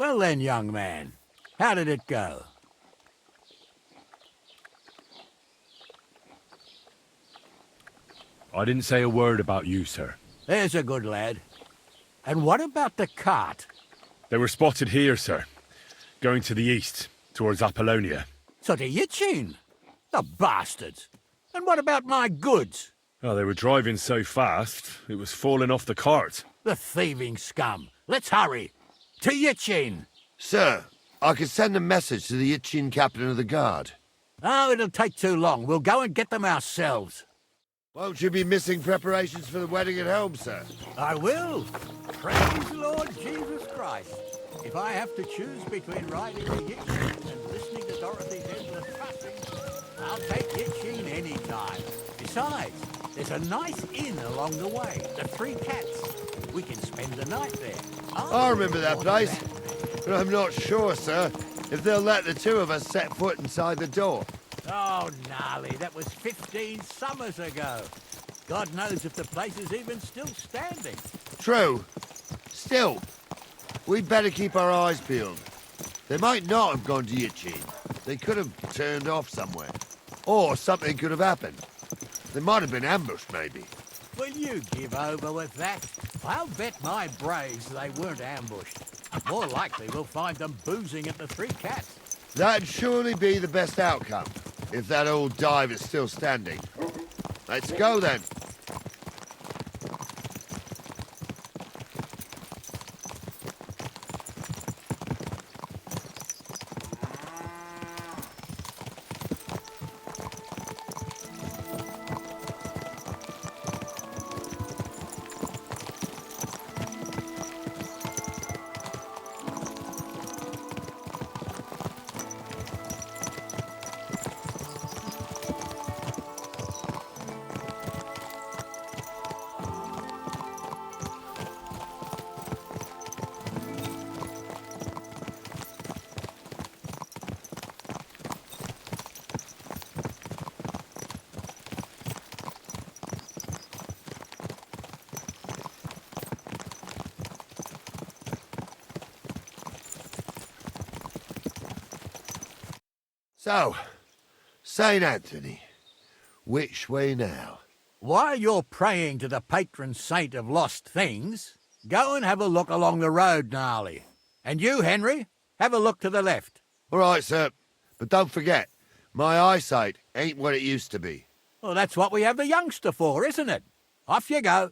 Well then, young man, how did it go? I didn't say a word about you, sir. There's a good lad. And what about the cart? They were spotted here, sir. Going to the east, towards Apollonia. So to Yitchin? The bastards! And what about my goods? Oh, they were driving so fast, it was falling off the cart. The thieving scum! Let's hurry! To Yitchin! Sir, I can send a message to the Yitchin captain of the guard. Oh, it'll take too long. We'll go and get them ourselves. Won't you be missing preparations for the wedding at home, sir? I will. Praise Lord Jesus Christ. If I have to choose between riding to Yitchin and listening to Dorothy's endless fussing, I'll take Yitchin any time. Besides, there's a nice inn along the way, the Three Cats. We can spend the night there. I remember that place, but I'm not sure, sir, if they'll let the two of us set foot inside the door. Oh, gnarly, that was 15 summers ago. God knows if the place is even still standing. True. Still, we'd better keep our eyes peeled. They might not have gone to Yitchin. They could have turned off somewhere. Or something could have happened. They might have been ambushed, maybe. Will you give over with that? I'll bet my braves they weren't ambushed. More likely we'll find them boozing at the Three Cats. That'd surely be the best outcome, if that old dive is still standing. Let's go, then. So, St. Anthony, which way now? While you're praying to the patron saint of lost things, go and have a look along the road, Gnarly. And you, Henry, have a look to the left. All right, sir. But don't forget, my eyesight ain't what it used to be. Well, that's what we have the youngster for, isn't it? Off you go.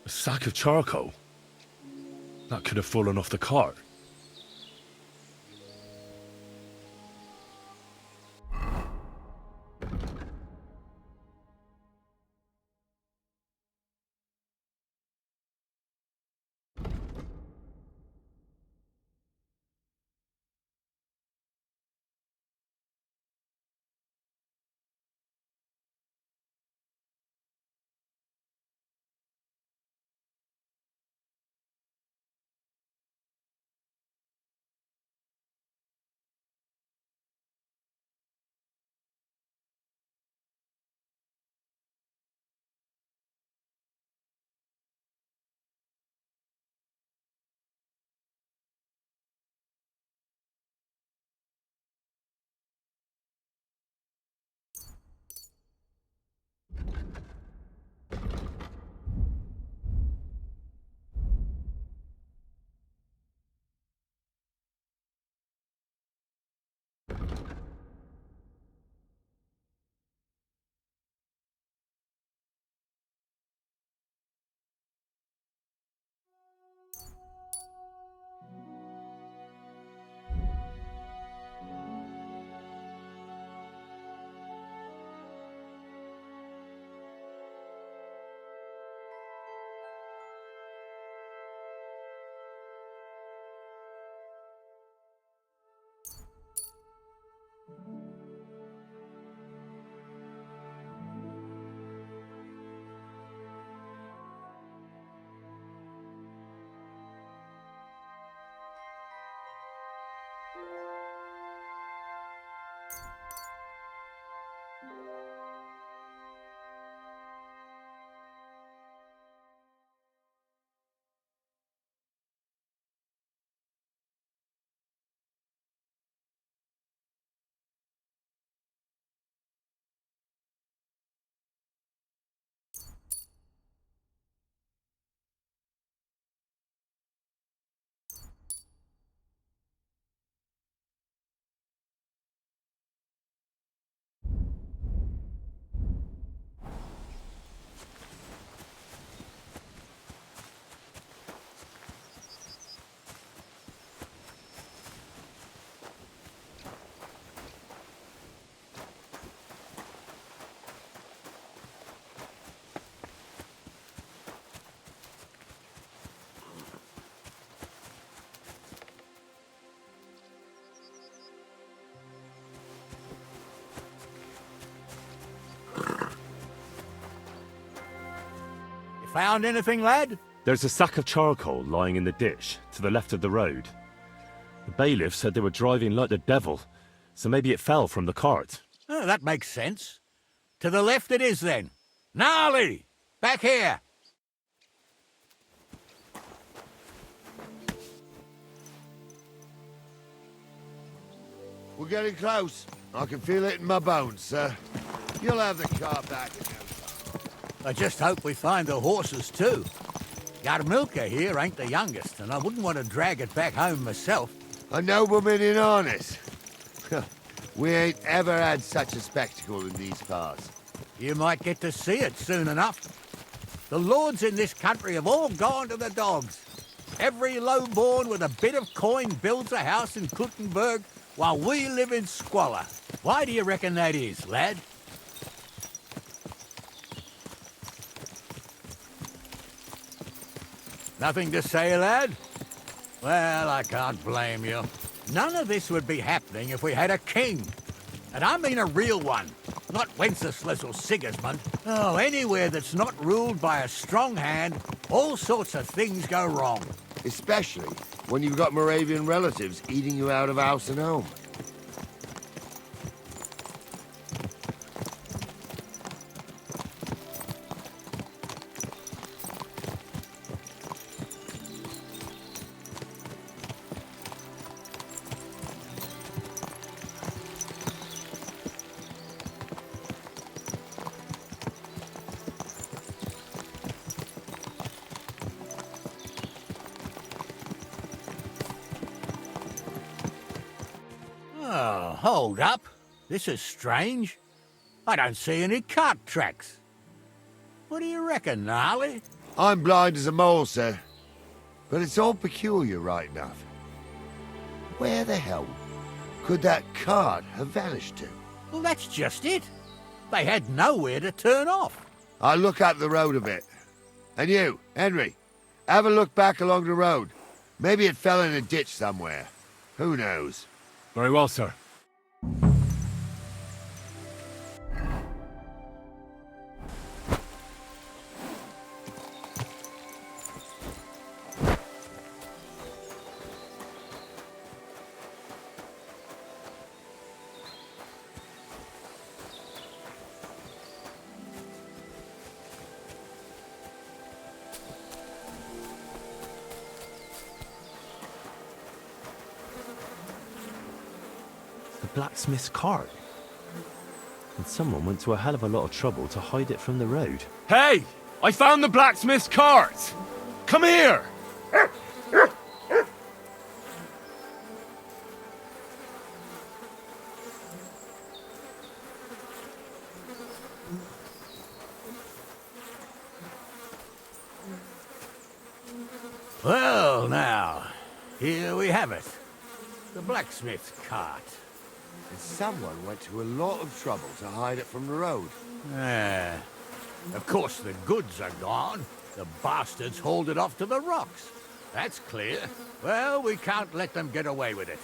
A sack of charcoal? That could have fallen off the cart. Found anything, lad? There's a sack of charcoal lying in the ditch to the left of the road. The bailiff said they were driving like the devil, so maybe it fell from the cart. Oh, that makes sense. To the left it is, then. Gnarly! Back here! We're getting close. I can feel it in my bones, sir. You'll have the car back in no time. I just hope we find the horses, too. Yarmilka here ain't the youngest, and I wouldn't want to drag it back home myself. A nobleman in harness. We ain't ever had such a spectacle in these parts. You might get to see it soon enough. The lords in this country have all gone to the dogs. Every low-born with a bit of coin builds a house in Kuttenberg while we live in squalor. Why do you reckon that is, lad? Nothing to say, lad? Well, I can't blame you. None of this would be happening if we had a king. And I mean a real one, not Wenceslas or Sigismund. Oh, anywhere that's not ruled by a strong hand, all sorts of things go wrong. Especially when you've got Moravian relatives eating you out of house and home. Oh, hold up. This is strange. I don't see any cart tracks. What do you reckon, Gnarly? I'm blind as a mole, sir. But it's all peculiar right enough. Where the hell could that cart have vanished to? Well, that's just it. They had nowhere to turn off. I'll look up the road a bit. And you, Henry, have a look back along the road. Maybe it fell in a ditch somewhere. Who knows? Very well, sir. Blacksmith's cart. And someone went to a hell of a lot of trouble to hide it from the road. Hey! I found the blacksmith's cart! Come here! Well, now, here we have it. The blacksmith's cart. And someone went to a lot of trouble to hide it from the road. Of course, the goods are gone. The bastards hauled it off to the rocks. That's clear. Well, we can't let them get away with it.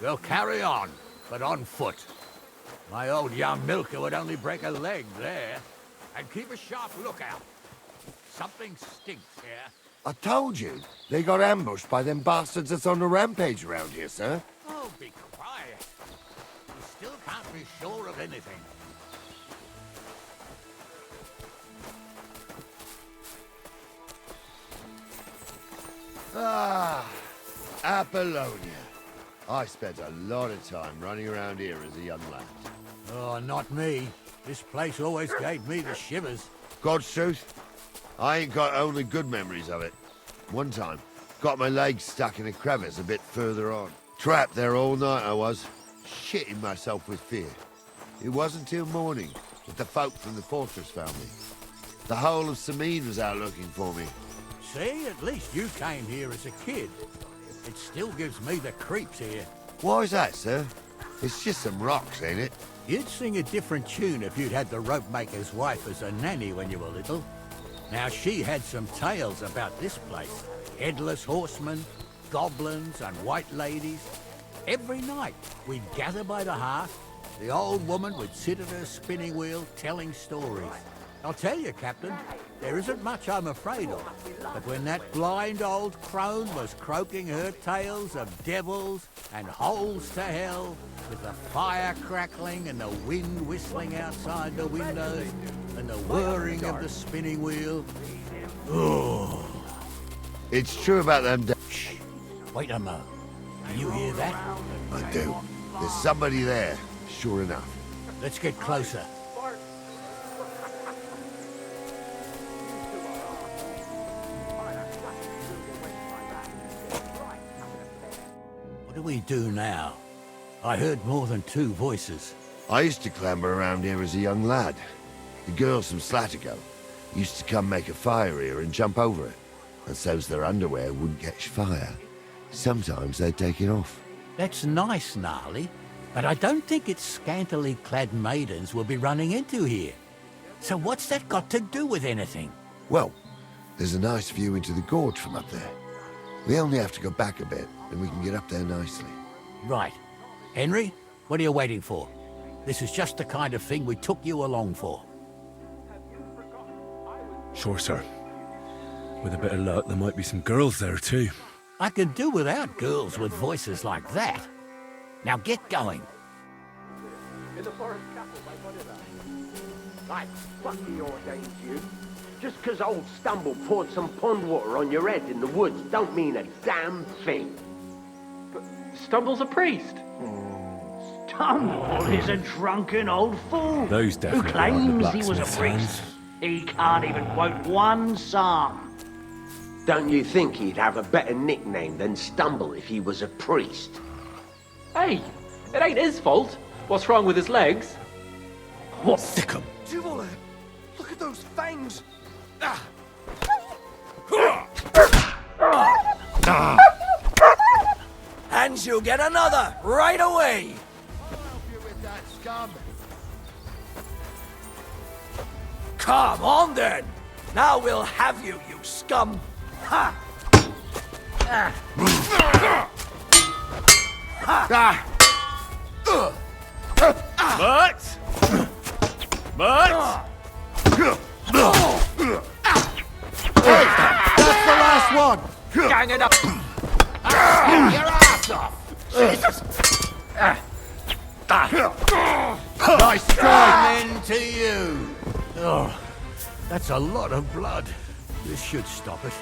We'll carry on, but on foot. My old young milker would only break a leg there. And keep a sharp lookout. Something stinks here. I told you, they got ambushed by them bastards that's on the rampage around here, sir. Oh, be quiet. We still can't be sure of anything. Ah, Apollonia. I spent a lot of time running around here as a young lad. Oh, not me. This place always gave me the shivers. God's truth, I ain't got only good memories of it. One time, got my legs stuck in a crevice a bit further on. Trapped there all night I was, shitting myself with fear. It wasn't till morning that the folk from the fortress found me. The whole of Sameen was out looking for me. See, at least you came here as a kid. It still gives me the creeps here. Why is that, sir? It's just some rocks, ain't it? You'd sing a different tune if you'd had the rope maker's wife as a nanny when you were little. Now, she had some tales about this place. Headless horsemen, goblins and white ladies. Every night, we'd gather by the hearth. The old woman would sit at her spinning wheel telling stories. I'll tell you, Captain, there isn't much I'm afraid of. But when that blind old crone was croaking her tales of devils and holes to hell, with the fire crackling and the wind whistling outside the windows, and the whirring of the spinning wheel, oh. It's true about them. Shh. Wait a moment. Do you hear that? I do. There's somebody there, sure enough. Let's get closer. What do we do now? I heard more than two voices. I used to clamber around here as a young lad. The girls from Slattergo used to come make a fire here and jump over it, and so's their underwear wouldn't catch fire. Sometimes they'd take it off. That's nice, Gnarly, but I don't think it's scantily clad maidens we'll be running into here. So what's that got to do with anything? Well, there's a nice view into the gorge from up there. We only have to go back a bit, and we can get up there nicely. Right. Henry, what are you waiting for? This is just the kind of thing we took you along for. Sure, sir. With a bit of luck, there might be some girls there too. I could do without girls with voices like that. Now get going. In the forest castle, like fuck the ordains you. Just 'cause old Stumble poured some pond water on your head in the woods don't mean a damn thing. But Stumble's a priest. Stumble is a drunken old fool Those who definitely aren't the claims he was a blacksmith's priest. hands. He can't even quote one psalm. Don't you think he'd have a better nickname than Stumble if he was a priest? Hey, it ain't his fault. What's wrong with his legs? What? Sick 'em. Tivoli, look at those fangs. Ah. And you'll get another right away. Come on then. Now we'll have you, you scum. Ha! Ah. Ha! Hey, that's the last one! Gang it up! Get your ass off! Jesus! Nice try! Amen to you! Oh, that's a lot of blood. This should stop it.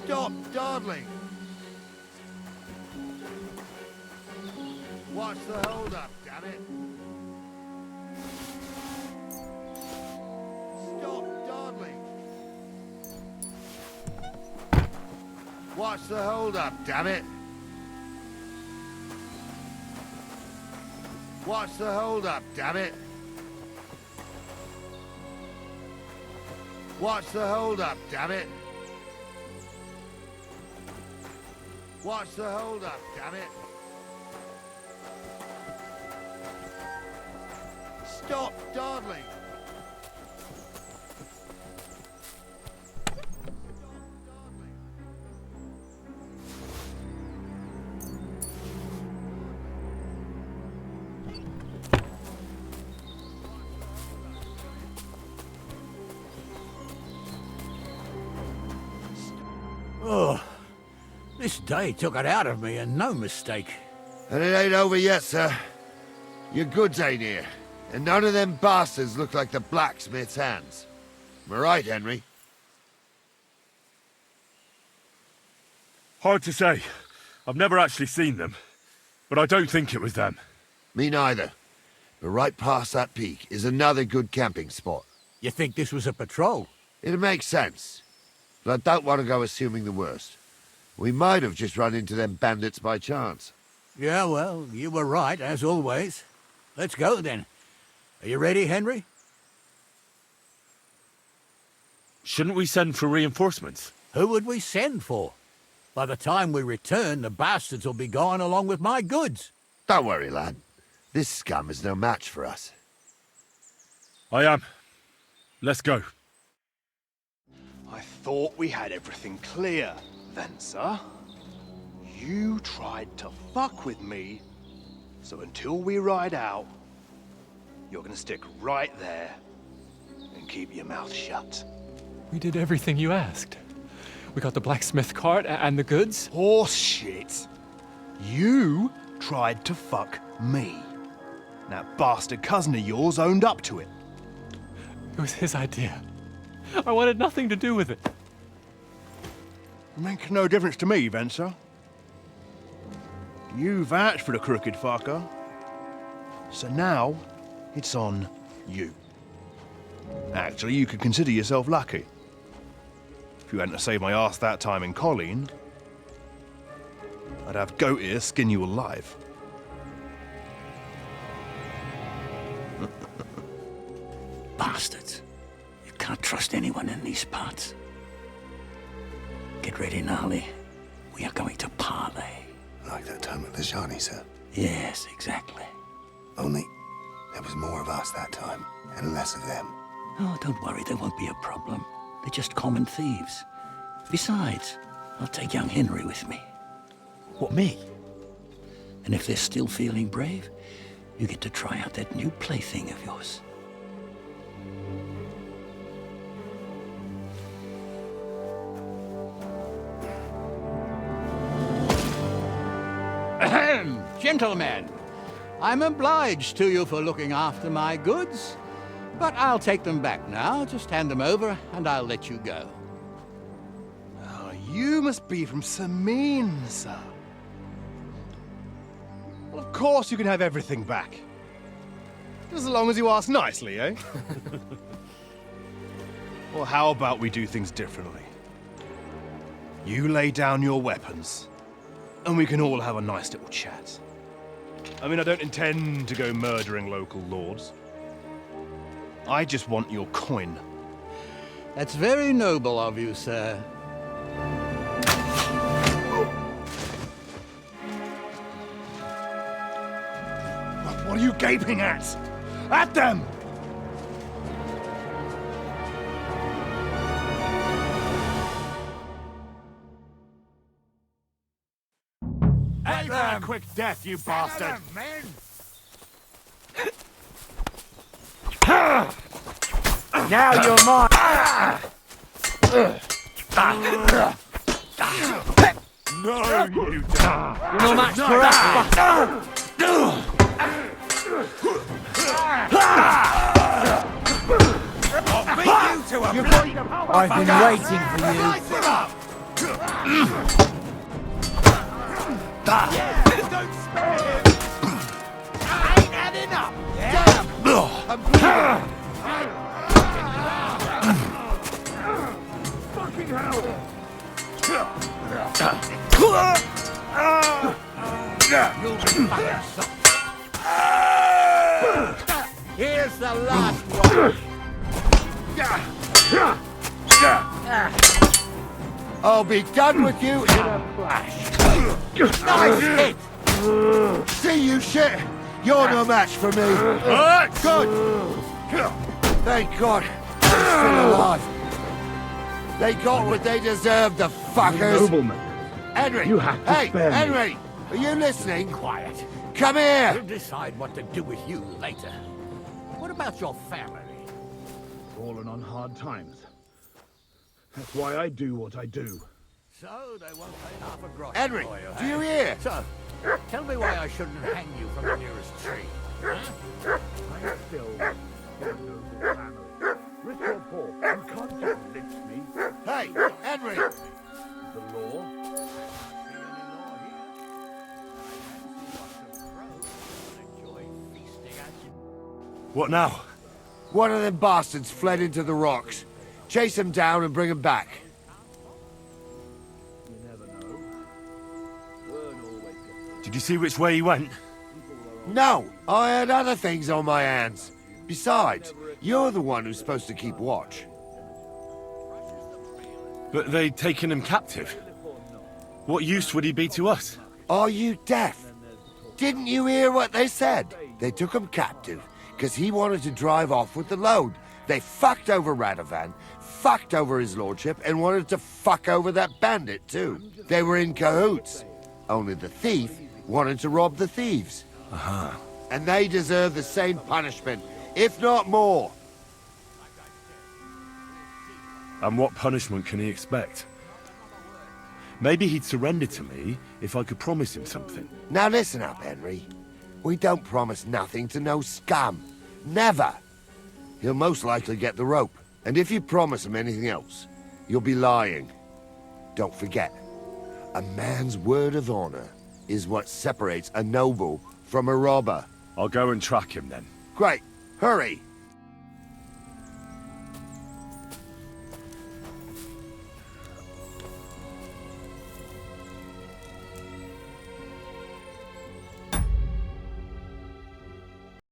Stop dawdling! Watch the hold up, damn it! Stop dawdling! Watch the hold up, damn it! Watch the hold up, damn it! Watch the hold up, damn it! Watch the hold up, damn it! Stop dawdling! Oh, this day took it out of me, and no mistake. And it ain't over yet, sir. Your goods ain't here, and none of them bastards look like the blacksmith's hands. Am I right, Henry? Hard to say. I've never actually seen them, but I don't think it was them. Me neither. But right past that peak is another good camping spot. You think this was a patrol? It makes sense. But I don't want to go assuming the worst. We might have just run into them bandits by chance. Yeah, well, you were right, as always. Let's go, then. Are you ready, Henry? Shouldn't we send for reinforcements? Who would we send for? By the time we return, the bastards will be gone along with my goods. Don't worry, lad. This scum is no match for us. I am. Let's go. I thought we had everything clear, then, sir. You tried to fuck with me, so until we ride out, you're gonna stick right there and keep your mouth shut. We did everything you asked. We got the blacksmith cart and the goods. Horse shit. You tried to fuck me. And that bastard cousin of yours owned up to it. It was his idea. I wanted nothing to do with it. It makes no difference to me, Venser. You vouched for the crooked fucker. So now, it's on you. Actually, you could consider yourself lucky. If you hadn't saved my ass that time in Colleen, I'd have goat ear skin you alive. Bastards. You can't trust anyone in these parts. Get ready, Gnarly. We are going to parley. Like that time at the Shani, sir? Yes, exactly. Only there was more of us that time, and less of them. Oh, don't worry, there won't be a problem. They're just common thieves. Besides, I'll take young Henry with me. What, me? And if they're still feeling brave, you get to try out that new plaything of yours. Ahem, gentlemen. I'm obliged to you for looking after my goods, but I'll take them back now. Just hand them over, and I'll let you go. Oh, you must be from Samin, sir. Well, of course you can have everything back. Just as long as you ask nicely, eh? Well, how about we do things differently? You lay down your weapons, and we can all have a nice little chat. I mean, I don't intend to go murdering local lords. I just want your coin. That's very noble of you, sir. What are you gaping at? At them! Aim for a quick death, you bastard! Now you're mine. No, you don't. You're no match for us. I've been waiting for you. Don't spare him! I ain't had enough! Damn! I'm bleeding! Fucking hell! You'll be fucking Here's the last one! I'll be done with you in a flash. Nice hit! See you shit! You're no match for me. Good! Thank God I'm still alive. They got what they deserved, the fuckers. Nobleman. Henry! You have to hey, spare me. Henry! Are you listening? Quiet. Come here! We'll decide what to do with you later. What about your family? Fallen on hard times. That's why I do what I do. So they won't pay half a grosh. Henry, for you, do you hear? So, tell me why I shouldn't hang you from the nearest tree. Huh? I'm still a noble family. Rich or poor, you can't just lynch me. Hey, Henry! The law? What now? One of them bastards fled into the rocks. Chase him down and bring him back. Did you see which way he went? No, I had other things on my hands. Besides, you're the one who's supposed to keep watch. But they'd taken him captive. What use would he be to us? Are you deaf? Didn't you hear what they said? They took him captive because he wanted to drive off with the load. They fucked over Radovan, fucked over his lordship, and wanted to fuck over that bandit too. They were in cahoots. Only the thief wanted to rob the thieves. Uh-huh. And they deserve the same punishment, if not more. And what punishment can he expect? Maybe he'd surrender to me if I could promise him something. Now listen up, Henry. We don't promise nothing to no scum. Never. He'll most likely get the rope. And if you promise him anything else, you'll be lying. Don't forget, a man's word of honor is what separates a noble from a robber. I'll go and track him then. Great. Hurry.